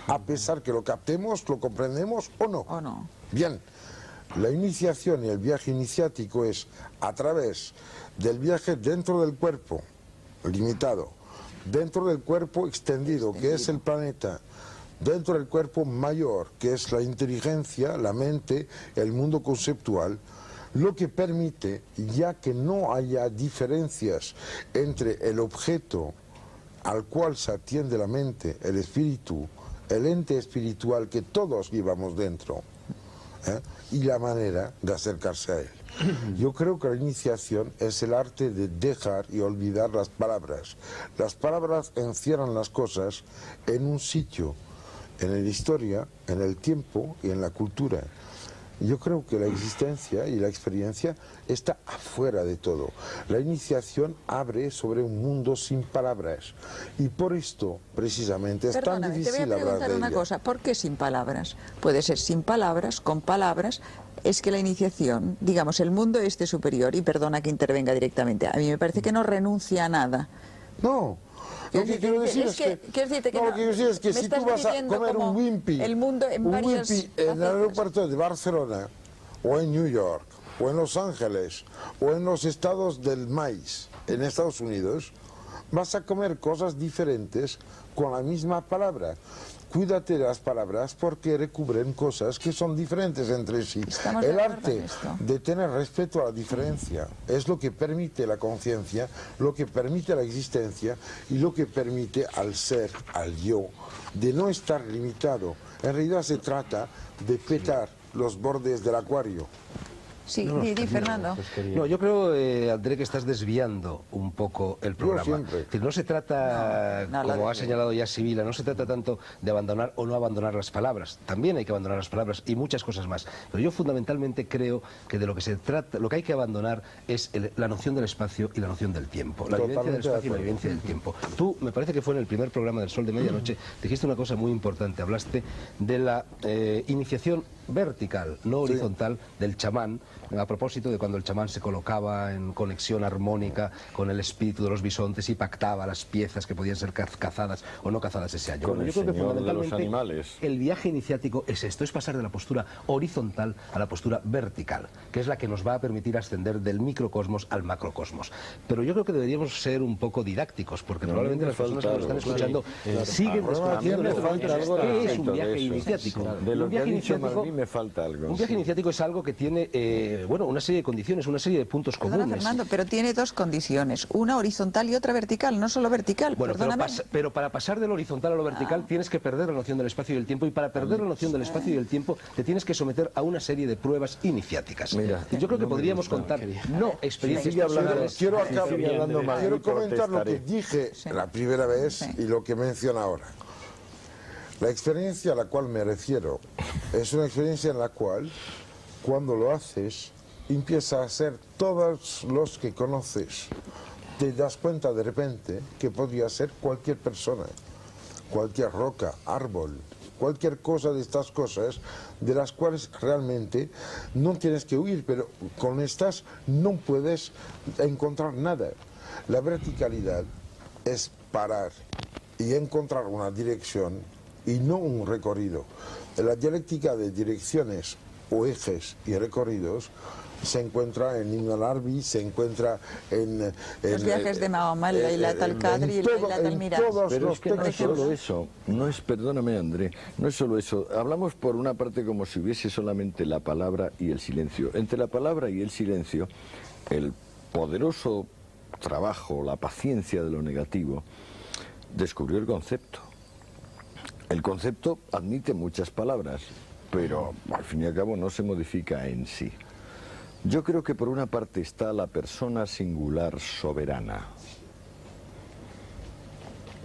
a pesar que lo captemos, lo comprendemos o no. ¿O no? Bien, la iniciación y el viaje iniciático es a través del viaje dentro del cuerpo, limitado, dentro del cuerpo extendido, que es el planeta, dentro del cuerpo mayor, que es la inteligencia, la mente, el mundo conceptual, lo que permite, ya que no haya diferencias entre el objeto al cual se atiende la mente, el espíritu, el ente espiritual que todos llevamos dentro, y la manera de acercarse a él. Yo creo que la iniciación es el arte de dejar y olvidar las palabras. Las palabras encierran las cosas en un sitio, en la historia, en el tiempo y en la cultura. Yo creo que la existencia y la experiencia está afuera de todo. La iniciación abre sobre un mundo sin palabras y por esto, precisamente, es tan Perdóname, te voy a difícil hablar preguntar de una ella. cosa. ¿Por qué sin palabras? Puede ser sin palabras, con palabras. Es que la iniciación, digamos, el mundo este superior, y perdona que intervenga directamente, a mí me parece que no renuncia a nada. No. Lo que quiero decir es que, quiero decirte que no, no, lo que quiero decir es que me si tú estás vas a dividiendo comer como un Wimpy, el mundo en un varias Wimpy en el facetas. aeropuerto de Barcelona, o en New York, o en Los Ángeles, o en los estados del maíz, en Estados Unidos, vas a comer cosas diferentes con la misma palabra. Cuídate de las palabras porque recubren cosas que son diferentes entre sí. Estamos de El acuerdo arte en esto. de tener respeto a la diferencia es lo que permite la conciencia, lo que permite la existencia y lo que permite al ser, al yo, de no estar limitado. En realidad se trata de petar los bordes del acuario. Sí, di, Fernando. No, yo creo, André, que estás desviando un poco el programa. siempre. Es decir, no se trata, No, como la ha señalado ya Sibila, no se trata tanto de abandonar o no abandonar las palabras. También hay que abandonar las palabras y muchas cosas más. Pero yo fundamentalmente creo que de lo que se trata, lo que hay que abandonar es la noción del espacio y la noción del tiempo. La vivencia del Totalmente de espacio y la acuerdo. vivencia del tiempo. Tú, me parece que fue en el primer programa del Sol de Medianoche, dijiste una cosa muy importante. Hablaste de la iniciación vertical, no horizontal, del chamán, a propósito de cuando el chamán se colocaba en conexión armónica con el espíritu de los bisontes y pactaba las piezas que podían ser cazadas o no cazadas ese año. Con el yo creo que señor de los fundamentalmente animales. el viaje iniciático es esto, es pasar de la postura horizontal a la postura vertical, que es la que nos va a permitir ascender del microcosmos al macrocosmos. Pero yo creo que deberíamos ser un poco didácticos, porque No, a mí probablemente me las personas que nos falta están algo, escuchando siguen A desconociendo mí me en estos falta momentos algo qué es un respecto viaje de eso. iniciático. De lo Un que ha viaje dicho iniciático- Malví me falta algo. un viaje iniciático es algo que tiene, bueno, una serie de condiciones, una serie de puntos Perdona, comunes. Fernando, pero tiene dos condiciones, una horizontal y otra vertical, no solo vertical, Bueno, perdóname. pero para pasar de lo horizontal a lo vertical tienes que perder la noción del espacio y del tiempo, y para perder la noción del espacio y del tiempo te tienes que someter a una serie de pruebas iniciáticas. Mira, y yo creo que no me podríamos gusta. contar no experiencias Sigue hablando. personales, Quiero, Sí, sigue hablando Malví, quiero comentar lo que protestaré. dije la primera vez y lo que menciono ahora. La experiencia a la cual me refiero es una experiencia en la cual, cuando lo haces, empieza a ser todos los que conoces. Te das cuenta de repente que podría ser cualquier persona, cualquier roca, árbol, cualquier cosa de estas cosas de las cuales realmente no tienes que huir, pero con estas no puedes encontrar nada. La verticalidad es parar y encontrar una dirección y no un recorrido. La dialéctica de direcciones o ejes y recorridos se encuentra en Ibn al-Arabi, se encuentra en Los viajes de Mahoma, el Laylat al-Qadr y el Laylat al-Miraj. Pero es que no es textos. solo eso, no es, perdóname André, no es solo eso. Hablamos por una parte como si hubiese solamente la palabra y el silencio. Entre la palabra y el silencio, el poderoso trabajo, la paciencia de lo negativo, descubrió el concepto. El concepto admite muchas palabras, pero al fin y al cabo no se modifica en sí. Yo creo que por una parte está la persona singular soberana.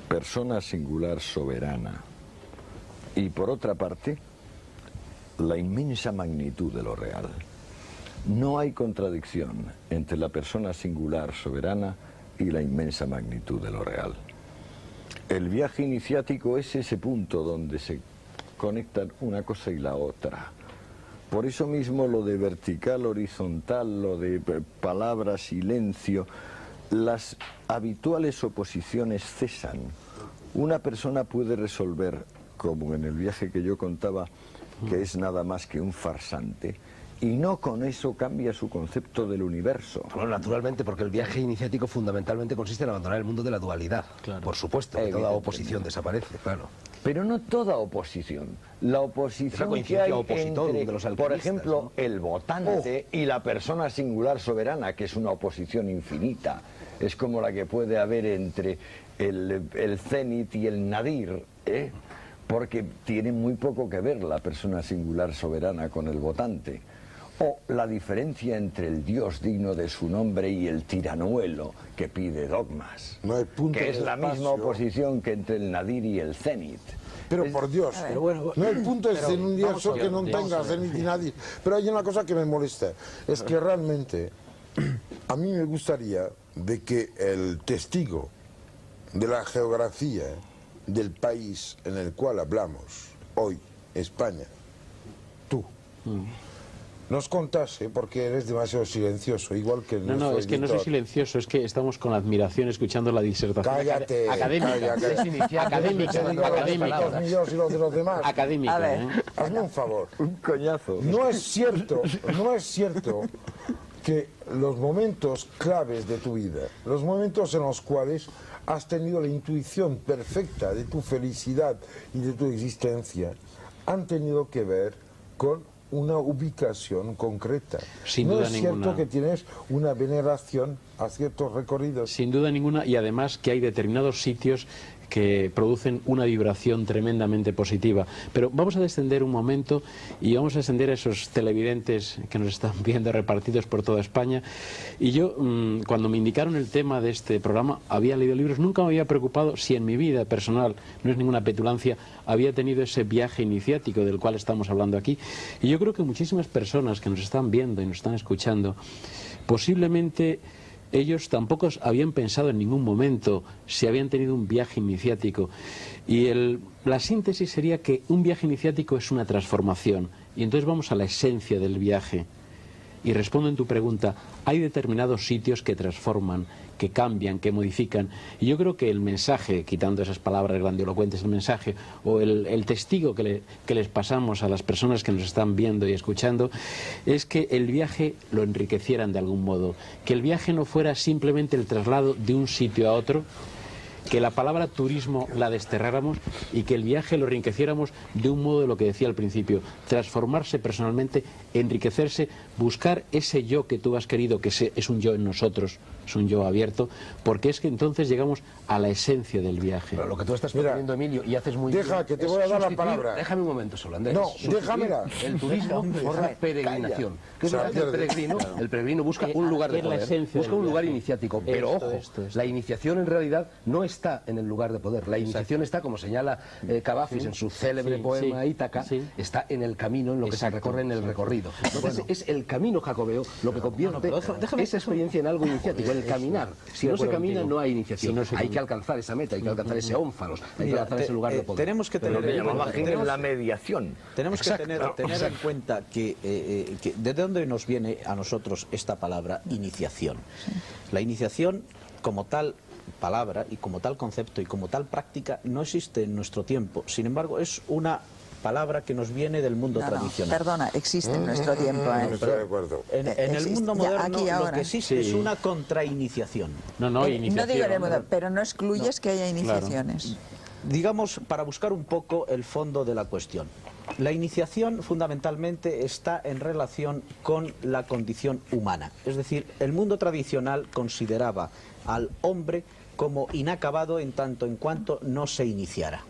Persona singular soberana. Y por otra parte, la inmensa magnitud de lo real. No hay contradicción entre la persona singular soberana y la inmensa magnitud de lo real. El viaje iniciático es ese punto donde se conectan una cosa y la otra. Por eso mismo lo de vertical, horizontal, lo de palabra, silencio, las habituales oposiciones cesan. Una persona puede resolver, como en el viaje que yo contaba, que es nada más que un farsante, y no con eso cambia su concepto del universo. Bueno, naturalmente, porque el viaje iniciático fundamentalmente consiste en abandonar el mundo de la dualidad. Claro. Por supuesto, que toda oposición desaparece, claro. Pero no toda oposición. La oposición que hay entre, de los por ejemplo, ¿no? El votante y la persona singular soberana, que es una oposición infinita. Es como la que puede haber entre el cenit y el nadir, ¿eh? Porque tiene muy poco que ver la persona singular soberana con el votante. O la diferencia entre el Dios digno de su nombre y el tiranuelo que pide dogmas. No hay punto que es la misma oposición que entre el nadir y el cenit. Pero por Dios, no hay punto es en un universo que no tenga cenit y nadir. Pero hay una cosa que me molesta, es que realmente a mí me gustaría de que el testigo de la geografía del país en el cual hablamos hoy, España, tú, nos contase, porque eres demasiado silencioso, igual que No, no, es que no soy silencioso, es que estamos con admiración escuchando la disertación académica. Académica. Hazme un favor. Un coñazo. No es cierto que los momentos claves de tu vida, los momentos en los cuales has tenido la intuición perfecta de tu felicidad y de tu existencia, han tenido que ver con una ubicación concreta. Sin no duda es ninguna. cierto que tienes una veneración a ciertos recorridos. Sin duda ninguna, y además que hay determinados sitios que producen una vibración tremendamente positiva. Pero vamos a descender un momento y vamos a descender a esos televidentes que nos están viendo repartidos por toda España. Y yo, cuando me indicaron el tema de este programa, había leído libros, nunca me había preocupado si en mi vida personal, no es ninguna petulancia, había tenido ese viaje iniciático del cual estamos hablando aquí. Y yo creo que muchísimas personas que nos están viendo y nos están escuchando, posiblemente ellos tampoco habían pensado en ningún momento si habían tenido un viaje iniciático. Y la síntesis sería que un viaje iniciático es una transformación. Y entonces vamos a la esencia del viaje. Y respondo en tu pregunta, hay determinados sitios que transforman, que cambian, que modifican. Y yo creo que el mensaje, quitando esas palabras grandilocuentes, el mensaje o el testigo que les pasamos a las personas que nos están viendo y escuchando, es que el viaje lo enriquecieran de algún modo. Que el viaje no fuera simplemente el traslado de un sitio a otro, que la palabra turismo la desterráramos y que el viaje lo enriqueciéramos de un modo de lo que decía al principio, transformarse personalmente, enriquecerse, buscar ese yo que tú has querido, que es un yo en nosotros, es un yo abierto, porque es que entonces llegamos a la esencia del viaje. Pero lo que tú estás proponiendo, Emilio, y haces muy bien... Deja, que te voy a dar la palabra. Déjame un momento solo, Andrés. No, déjamela. El turismo por la peregrinación. ¿Qué es lo que hace el peregrino? El peregrino busca un lugar de poder, busca un lugar iniciático. Pero ojo, la iniciación en realidad no está en el lugar de poder. La iniciación está, como señala Cavafis en su célebre poema Ítaca, está en el camino, en lo que se recorre en el recorrido. Entonces es el camino jacobeo lo que convierte esa experiencia en algo iniciático, el caminar. Si no se camina no hay iniciación. Hay que alcanzar esa meta, hay que alcanzar ese ónfalos, hay que alcanzar ese lugar de poder. Tenemos que tener la mediación. Tenemos que tener en cuenta que de dónde nos viene a nosotros esta palabra iniciación. La iniciación como tal palabra y como tal concepto y como tal práctica no existe en nuestro tiempo. Sin embargo, es una palabra que nos viene del mundo tradicional. Perdona, existe en nuestro tiempo. Estoy de acuerdo. En el mundo moderno aquí, lo que existe es una contrainiciación. No, iniciación. No digo en el mundo, pero no excluyes que haya iniciaciones. Claro. Digamos, para buscar un poco el fondo de la cuestión. La iniciación fundamentalmente está en relación con la condición humana. Es decir, el mundo tradicional consideraba al hombre como inacabado en tanto en cuanto no se iniciara.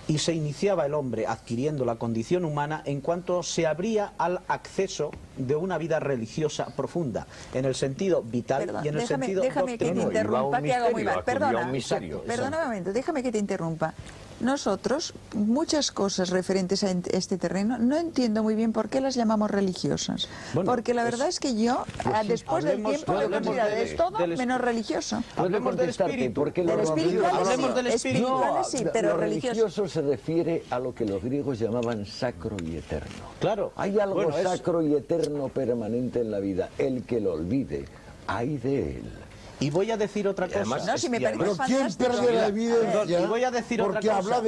Y se iniciaba el hombre adquiriendo la condición humana en cuanto se abría al acceso de una vida religiosa profunda, en el sentido vital y en el sentido déjame que te interrumpa, que hago muy mal. Perdona un momento, déjame que te interrumpa. Nosotros, muchas cosas referentes a este terreno, no entiendo muy bien por qué las llamamos religiosas. Bueno, porque la verdad es que yo, después del tiempo, lo considero es todo menos religioso. Hablemos del espíritu. Hablemos del espíritu. Sí, pero lo religioso se refiere a lo que los griegos llamaban sacro y eterno. Claro. Hay algo sacro y eterno permanente en la vida. El que lo olvide, ay de él. Y voy a decir otra cosa. Además, no, si me parece pero ¿quién pierde la evidencia? Y voy a decir otra cosa.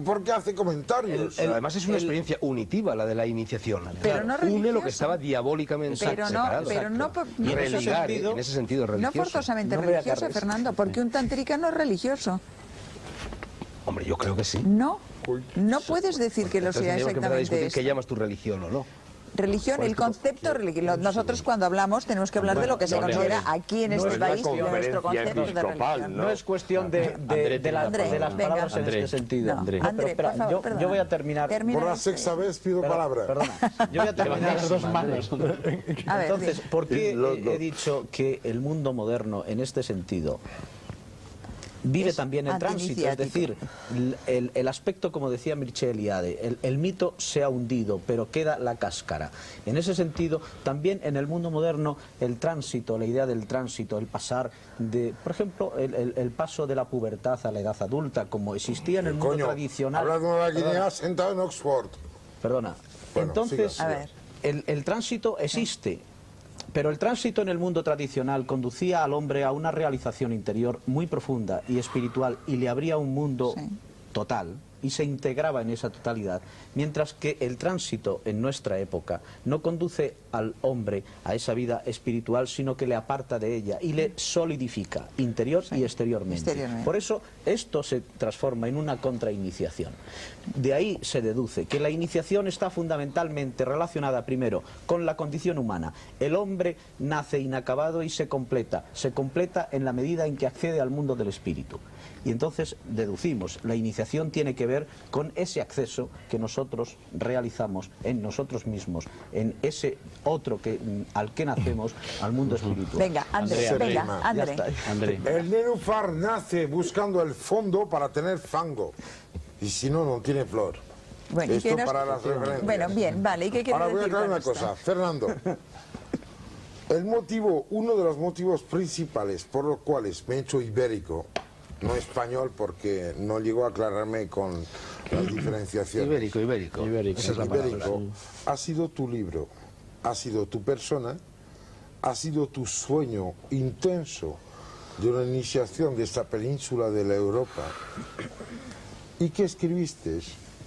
Porque hace comentarios. Además es una experiencia unitiva la de la iniciación. Pero no une lo que estaba diabólicamente separado. Pero no y religar, en ese sentido religioso. No forzosamente religioso, Fernando, porque un tantrica no es religioso. Hombre, yo creo que sí. No puedes decir que lo sea exactamente eso. ¿Qué llamas tu religión o no? Religión, el concepto religioso. Nosotros cuando hablamos tenemos que hablar de lo que se considera aquí en este país nuestro concepto de religión. No es cuestión de las palabras en este sentido. André, por favor, yo voy a terminar. Por la sexta vez pido palabra. Perdona, yo voy a terminar dos manos. Entonces, ¿por qué he dicho que el mundo moderno en este sentido vive también el tránsito? Es decir, el aspecto, como decía Mircea Eliade, el mito se ha hundido, pero queda la cáscara. En ese sentido, también en el mundo moderno, el tránsito, la idea del tránsito, el pasar de, por ejemplo, el paso de la pubertad a la edad adulta, como existía en el mundo tradicional. Hablando de la Guinea sentado en Oxford. Perdona. Bueno, entonces, siga. El tránsito existe. Pero el tránsito en el mundo tradicional conducía al hombre a una realización interior muy profunda y espiritual y le abría un mundo total y se integraba en esa totalidad, mientras que el tránsito en nuestra época no conduce al hombre a esa vida espiritual, sino que le aparta de ella y le solidifica interior y exteriormente. Por eso esto se transforma en una contrainiciación. De ahí se deduce que la iniciación está fundamentalmente relacionada primero con la condición humana. El hombre nace inacabado y se completa en la medida en que accede al mundo del espíritu. Y entonces deducimos, la iniciación tiene que ver con ese acceso que nosotros realizamos en nosotros mismos, en ese otro al que nacemos, al mundo espiritual. Venga, André. El nenúfar nace buscando el fondo para tener fango. Y si no, no tiene flor. Bueno, esto para las referencias. Bueno, bien, vale. ¿Y qué quieres decir? Ahora voy a aclarar una cosa. Fernando, uno de los motivos principales por los cuales me he hecho ibérico, no español, porque no llegó a aclararme con las diferenciaciones. Ibérico. Esa es la palabra. Ha sido tu libro, ha sido tu persona, ha sido tu sueño intenso de una iniciación de esta península de la Europa, y que escribiste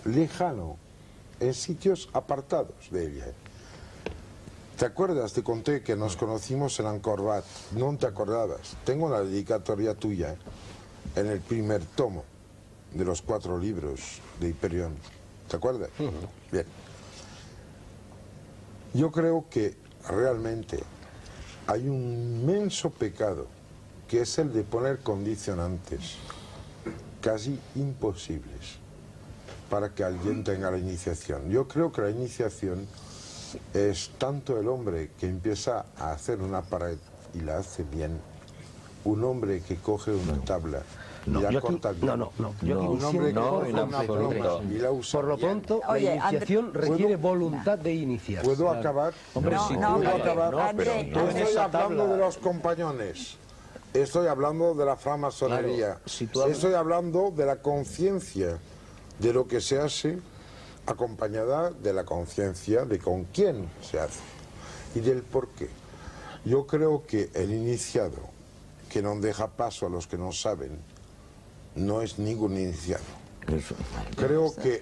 lejano, en sitios apartados de ella. ¿Te acuerdas? Te conté que nos conocimos en Angkor Wat. No te acordabas. Tengo una dedicatoria tuya en el primer tomo de los 4 libros de Hiperión. ¿Te acuerdas? Bien. Yo creo que realmente hay un inmenso pecado, que es el de poner condicionantes casi imposibles para que alguien tenga la iniciación. Yo creo que la iniciación es tanto el hombre que empieza a hacer una pared y la hace bien, un hombre que coge una tabla y la corta bien, un hombre que coge una pluma y la usa por lo pronto, la iniciación requiere voluntad de iniciar. ¿Puedo acabar? Hombre, Estoy hablando de los compañones, estoy hablando de la francmasonería, estoy hablando de la conciencia de lo que se hace, acompañada de la conciencia de con quién se hace y del por qué. Yo creo que el iniciado que no deja paso a los que no saben no es ningún iniciado. Creo que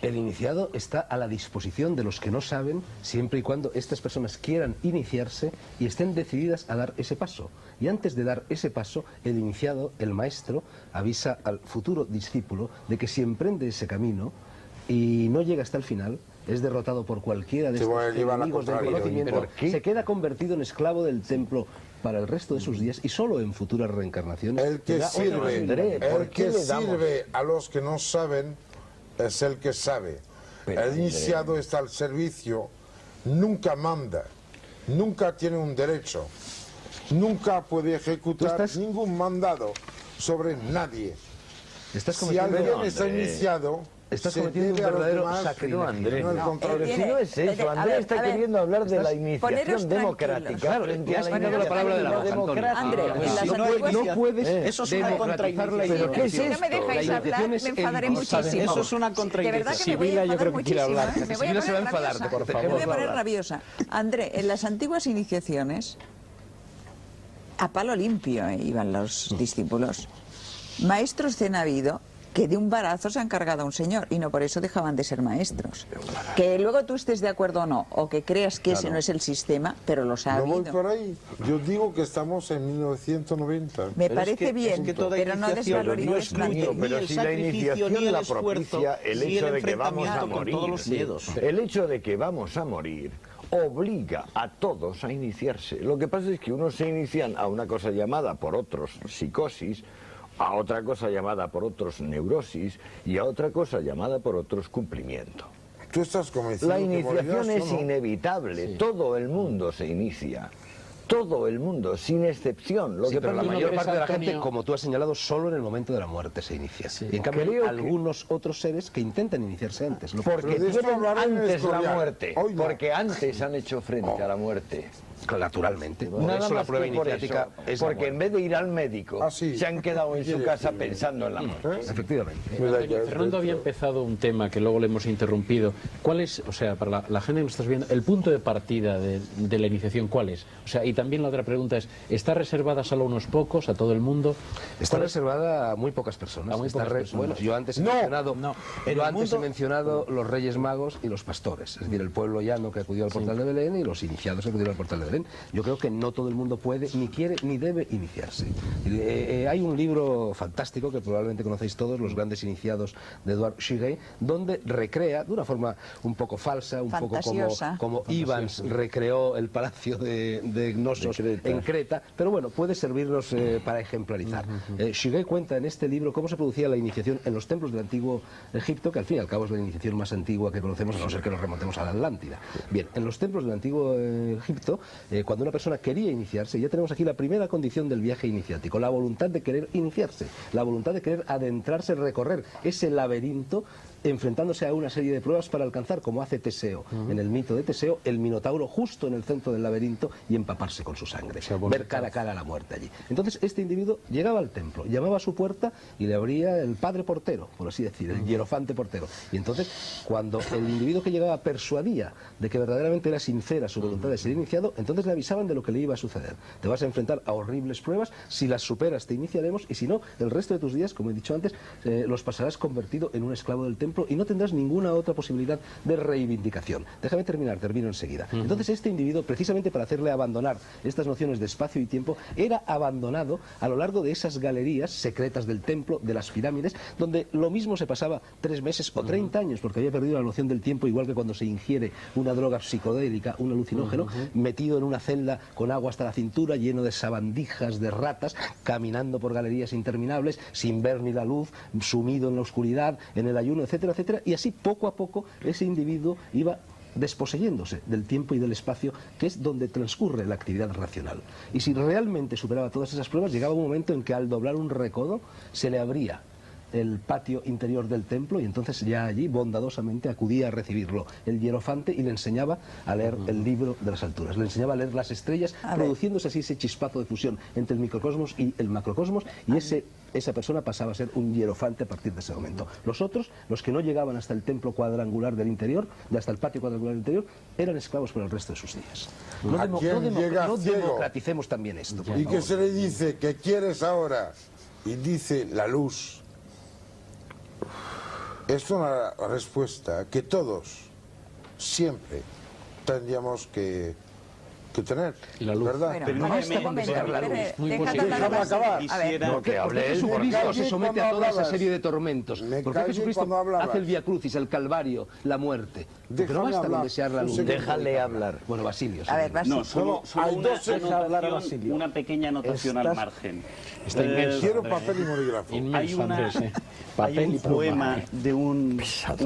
el iniciado está a la disposición de los que no saben, siempre y cuando estas personas quieran iniciarse y estén decididas a dar ese paso. Y antes de dar ese paso, el iniciado, el maestro, avisa al futuro discípulo de que si emprende ese camino y no llega hasta el final, es derrotado por cualquiera de Te voy a estos llevar la enemigos del contraria, conocimiento, ¿por qué? se queda convertido en esclavo del templo para el resto de sus días y solo en futuras reencarnaciones. El que tendrá otra sirve, posibilidad. ¿por el qué que le damos? sirve a los que no saben es el que sabe. Pero, El iniciado está al servicio, nunca manda, nunca tiene un derecho, nunca puede ejecutar ningún mandado sobre nadie. Estás Si cometiendo, alguien está iniciado, estás se cometiendo un debe a los verdadero demás, sacrilegio. André, no al no, contrario. pero si no es eso, André está queriendo hablar de la poneros iniciación democrática. tranquilos. Frente a la Has quitado la palabra de la boca, Antonio. democrática. André, en las no, antiguas... no puedes eso es una democratizar la ¿Pero qué es Si no me esto? dejáis La hablar, iniciación es me enfadaré el- muchísimo. Eso es una De contradicción. verdad que me voy a Sibila, yo enfadar creo que quiere muchísimo, hablar. ¿eh? Me voy a Sibila se va a poner enfadar, rabiosa. por favor. Me voy a poner Hablar. rabiosa. André, en las antiguas iniciaciones, a palo limpio iban los discípulos. Maestros zen ha habido que de un barazo se han cargado a un señor y no por eso dejaban de ser maestros. Que luego tú estés de acuerdo o no, o que creas que ese no es el sistema, pero los ha No voy habido. por ahí. Yo digo que estamos en 1990. Me Pero parece es que bien, toda pero no iniciación desvalorices no excluye, nadie. pero ni el si la sacrificio, iniciación ni el la esfuerzo, propicia el ni hecho de que vamos a enfrentamiento con morir. todos los miedos. El hecho de que vamos a morir obliga a todos a iniciarse. Lo que pasa es que unos se inician a una cosa llamada por otros psicosis, a otra cosa llamada por otros neurosis y a otra cosa llamada por otros cumplimiento. ¿Tú estás convencido La que iniciación morirás es o no? inevitable, todo el mundo se inicia. Todo el mundo, sin excepción. Lo Sí, que pero la pasa es que mayor no parte de la ves, gente, Antonio, como tú has señalado, solo en el momento de la muerte se inicia. Y en cambio Creo hay que- algunos otros seres que intentan iniciarse antes. Porque Pero de esto tienen hablaré en el antes la Escorial. muerte. Hoy no. Porque antes han hecho frente a la muerte. Naturalmente. Por Nada eso la más prueba que por iniciática eso, es la porque en muerte. vez de ir al médico, Ah, sí. se han quedado en su Sí, casa sí. pensando en la muerte. Efectivamente. Fernando había empezado un tema que luego le hemos interrumpido. ¿Cuál es, o sea, para la gente que nos estás viendo, el punto de partida de la iniciación, cuál es? O sea, y también la otra pregunta es, ¿está reservada solo a unos pocos, a todo el mundo? Está reservada a muy pocas personas. A muy Está pocas personas. Bueno, yo antes he No, mencionado, no. yo En el antes he mundo- mencionado los Reyes Magos y los pastores, es decir, el pueblo llano que acudió al portal de Belén y los iniciados que acudieron al portal de Belén. Yo creo que no todo el mundo puede, ni quiere, ni debe iniciarse. Hay un libro fantástico que probablemente conocéis todos, Los grandes iniciados, de Edward Shigei, donde recrea, de una forma un poco falsa, un poco Fantasiosa. como Ivans recreó el palacio de Gnosos De Creta. en Creta, pero bueno, puede servirnos para ejemplarizar. Shigei cuenta en este libro cómo se producía la iniciación en los templos del antiguo Egipto, que al fin y al cabo es la iniciación más antigua que conocemos, a no ser que nos remontemos a la Atlántida. Bien, en los templos del antiguo Egipto, cuando una persona quería iniciarse, ya tenemos aquí la primera condición del viaje iniciático, la voluntad de querer iniciarse, la voluntad de querer adentrarse, recorrer ese laberinto, enfrentándose a una serie de pruebas para alcanzar, como hace Teseo, en el mito de Teseo, el Minotauro justo en el centro del laberinto y empaparse con su sangre, ver cara a cara a la muerte allí. Entonces este individuo llegaba al templo, llamaba a su puerta y le abría el padre portero, por así decir, el hierofante portero. Y entonces, cuando el individuo que llegaba persuadía de que verdaderamente era sincera su voluntad de ser iniciado, entonces le avisaban de lo que le iba a suceder. Te vas a enfrentar a horribles pruebas, si las superas te iniciaremos y si no, el resto de tus días, como he dicho antes, los pasarás convertido en un esclavo del templo y no tendrás ninguna otra posibilidad de reivindicación. Déjame terminar, termino enseguida. Entonces este individuo, precisamente para hacerle abandonar estas nociones de espacio y tiempo, era abandonado a lo largo de esas galerías secretas del templo, de las pirámides, donde lo mismo se pasaba 3 meses o 30 años, porque había perdido la noción del tiempo, igual que cuando se ingiere una droga psicodélica, un alucinógeno, metido en una celda con agua hasta la cintura, lleno de sabandijas de ratas, caminando por galerías interminables, sin ver ni la luz, sumido en la oscuridad, en el ayuno, etcétera, etcétera, y así poco a poco ese individuo iba desposeyéndose del tiempo y del espacio, que es donde transcurre la actividad racional. Y si realmente superaba todas esas pruebas, llegaba un momento en que al doblar un recodo se le abría el patio interior del templo y entonces ya allí bondadosamente acudía a recibirlo el hierofante y le enseñaba a leer el libro de las alturas, le enseñaba a leer las estrellas, produciéndose así ese chispazo de fusión entre el microcosmos y el macrocosmos, y esa persona pasaba a ser un hierofante a partir de ese momento. Los otros, los que no llegaban hasta el templo cuadrangular del interior, hasta el patio cuadrangular del interior, eran esclavos por el resto de sus días. ¿A quién llega no ciego? democraticemos también esto, por Y que favor. se le dice que quieres ahora y dice la luz. Es una respuesta que todos siempre tendríamos que que tener, La luz. ¿verdad? Bueno, Pero un este momento, dejar la pero, luz. Muy deja posible. hablar a Déjame acabar. A ver, Quisiera- No, que hable él. Jesucristo porque se allí somete a cuando toda esa hablabas, serie de tormentos. me ¿Por qué callé Jesucristo cuando hablabas. hace el Vía Crucis, el Calvario, la muerte? Porque no Déjame basta con hablar. desear la luz. Déjale hablar. Bueno, Basilio. A ver, sí. Basilio. No, solo hay una dos- deja hablar a anotación, Basilio. una pequeña anotación al Estás- margen. Está inmenso. Quiero papel y bolígrafo. Hay, Inmenso, Andrés. hay Papel y un pluma. poema de un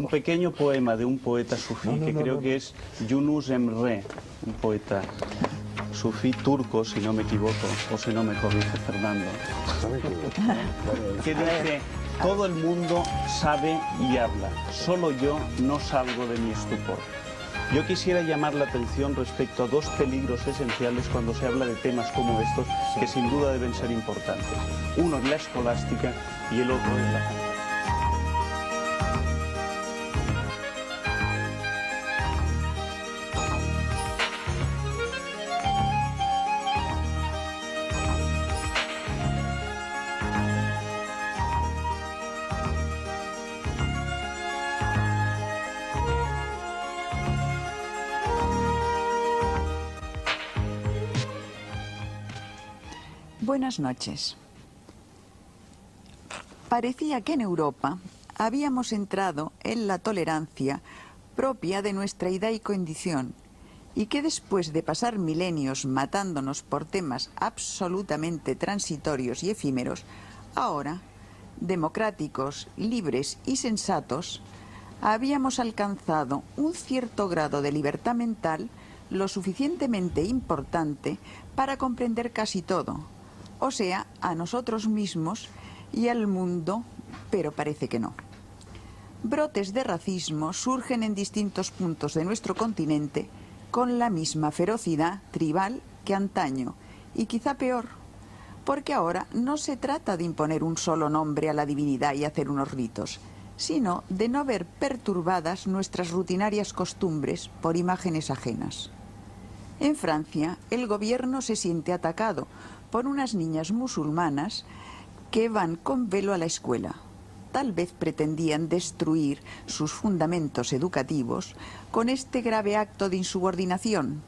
pequeño poema de un poeta sufí que creo que es Yunus Emre, un poeta sufí turco, si no me equivoco, o si no me corrige Fernando, que dice: todo el mundo sabe y habla, solo yo no salgo de mi estupor. Yo quisiera llamar la atención respecto a dos peligros esenciales cuando se habla de temas como estos, que sin duda deben ser importantes. Uno es la escolástica y el otro es la fantasía. Buenas noches. Parecía que en Europa habíamos entrado en la tolerancia propia de nuestra edad y condición, y que después de pasar milenios matándonos por temas absolutamente transitorios y efímeros, ahora, democráticos, libres y sensatos, habíamos alcanzado un cierto grado de libertad mental lo suficientemente importante para comprender casi todo, o sea, a nosotros mismos y al mundo, pero parece que no. Brotes de racismo surgen en distintos puntos de nuestro continente con la misma ferocidad tribal que antaño, y quizá peor, porque ahora no se trata de imponer un solo nombre a la divinidad y hacer unos ritos, sino de no ver perturbadas nuestras rutinarias costumbres por imágenes ajenas. En Francia, el gobierno se siente atacado por unas niñas musulmanas que van con velo a la escuela. Tal vez pretendían destruir sus fundamentos educativos con este grave acto de insubordinación.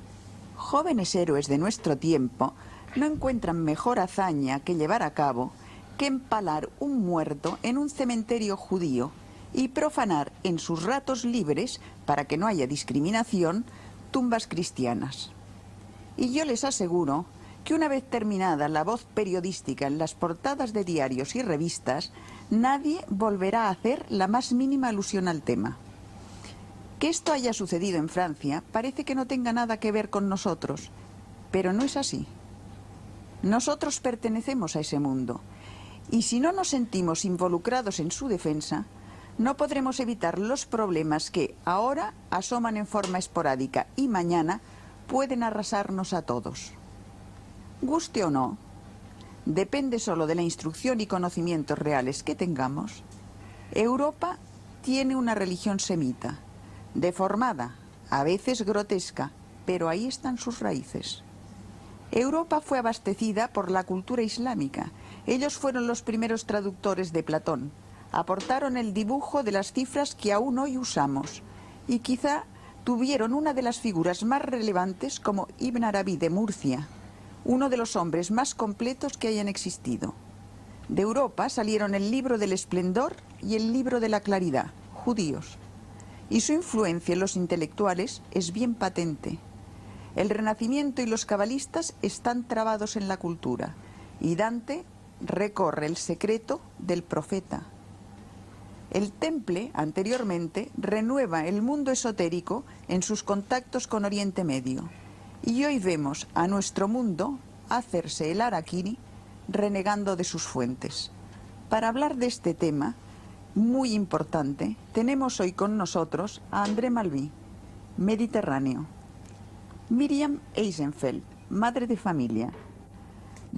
Jóvenes héroes de nuestro tiempo no encuentran mejor hazaña que llevar a cabo que empalar un muerto en un cementerio judío y profanar en sus ratos libres, para que no haya discriminación, tumbas cristianas. Y yo les aseguro que una vez terminada la voz periodística en las portadas de diarios y revistas, nadie volverá a hacer la más mínima alusión al tema. Que esto haya sucedido en Francia parece que no tenga nada que ver con nosotros, pero no es así. Nosotros pertenecemos a ese mundo, y si no nos sentimos involucrados en su defensa, no podremos evitar los problemas que ahora asoman en forma esporádica y mañana pueden arrasarnos a todos. Guste o no, depende solo de la instrucción y conocimientos reales que tengamos. Europa tiene una religión semita, deformada, a veces grotesca, pero ahí están sus raíces. Europa fue abastecida por la cultura islámica. Ellos fueron los primeros traductores de Platón. Aportaron el dibujo de las cifras que aún hoy usamos y quizá tuvieron una de las figuras más relevantes como Ibn Arabi de Murcia, uno de los hombres más completos que hayan existido. De Europa salieron el libro del esplendor y el libro de la claridad, judíos. Y su influencia en los intelectuales es bien patente. El Renacimiento y los cabalistas están trabados en la cultura, y Dante recorre el secreto del profeta. El Temple, anteriormente, renueva el mundo esotérico en sus contactos con Oriente Medio. Y hoy vemos a nuestro mundo hacerse el harakiri renegando de sus fuentes. Para hablar de este tema, muy importante, tenemos hoy con nosotros a André Malví, Mediterráneo, Míriam Eisenfeld, madre de familia,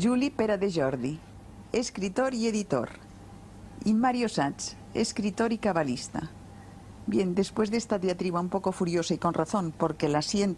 Juli Pera de Jordi, escritor y editor, y Mario Sachs, escritor y cabalista. Bien, después de esta diatriba un poco furiosa y con razón, porque la siento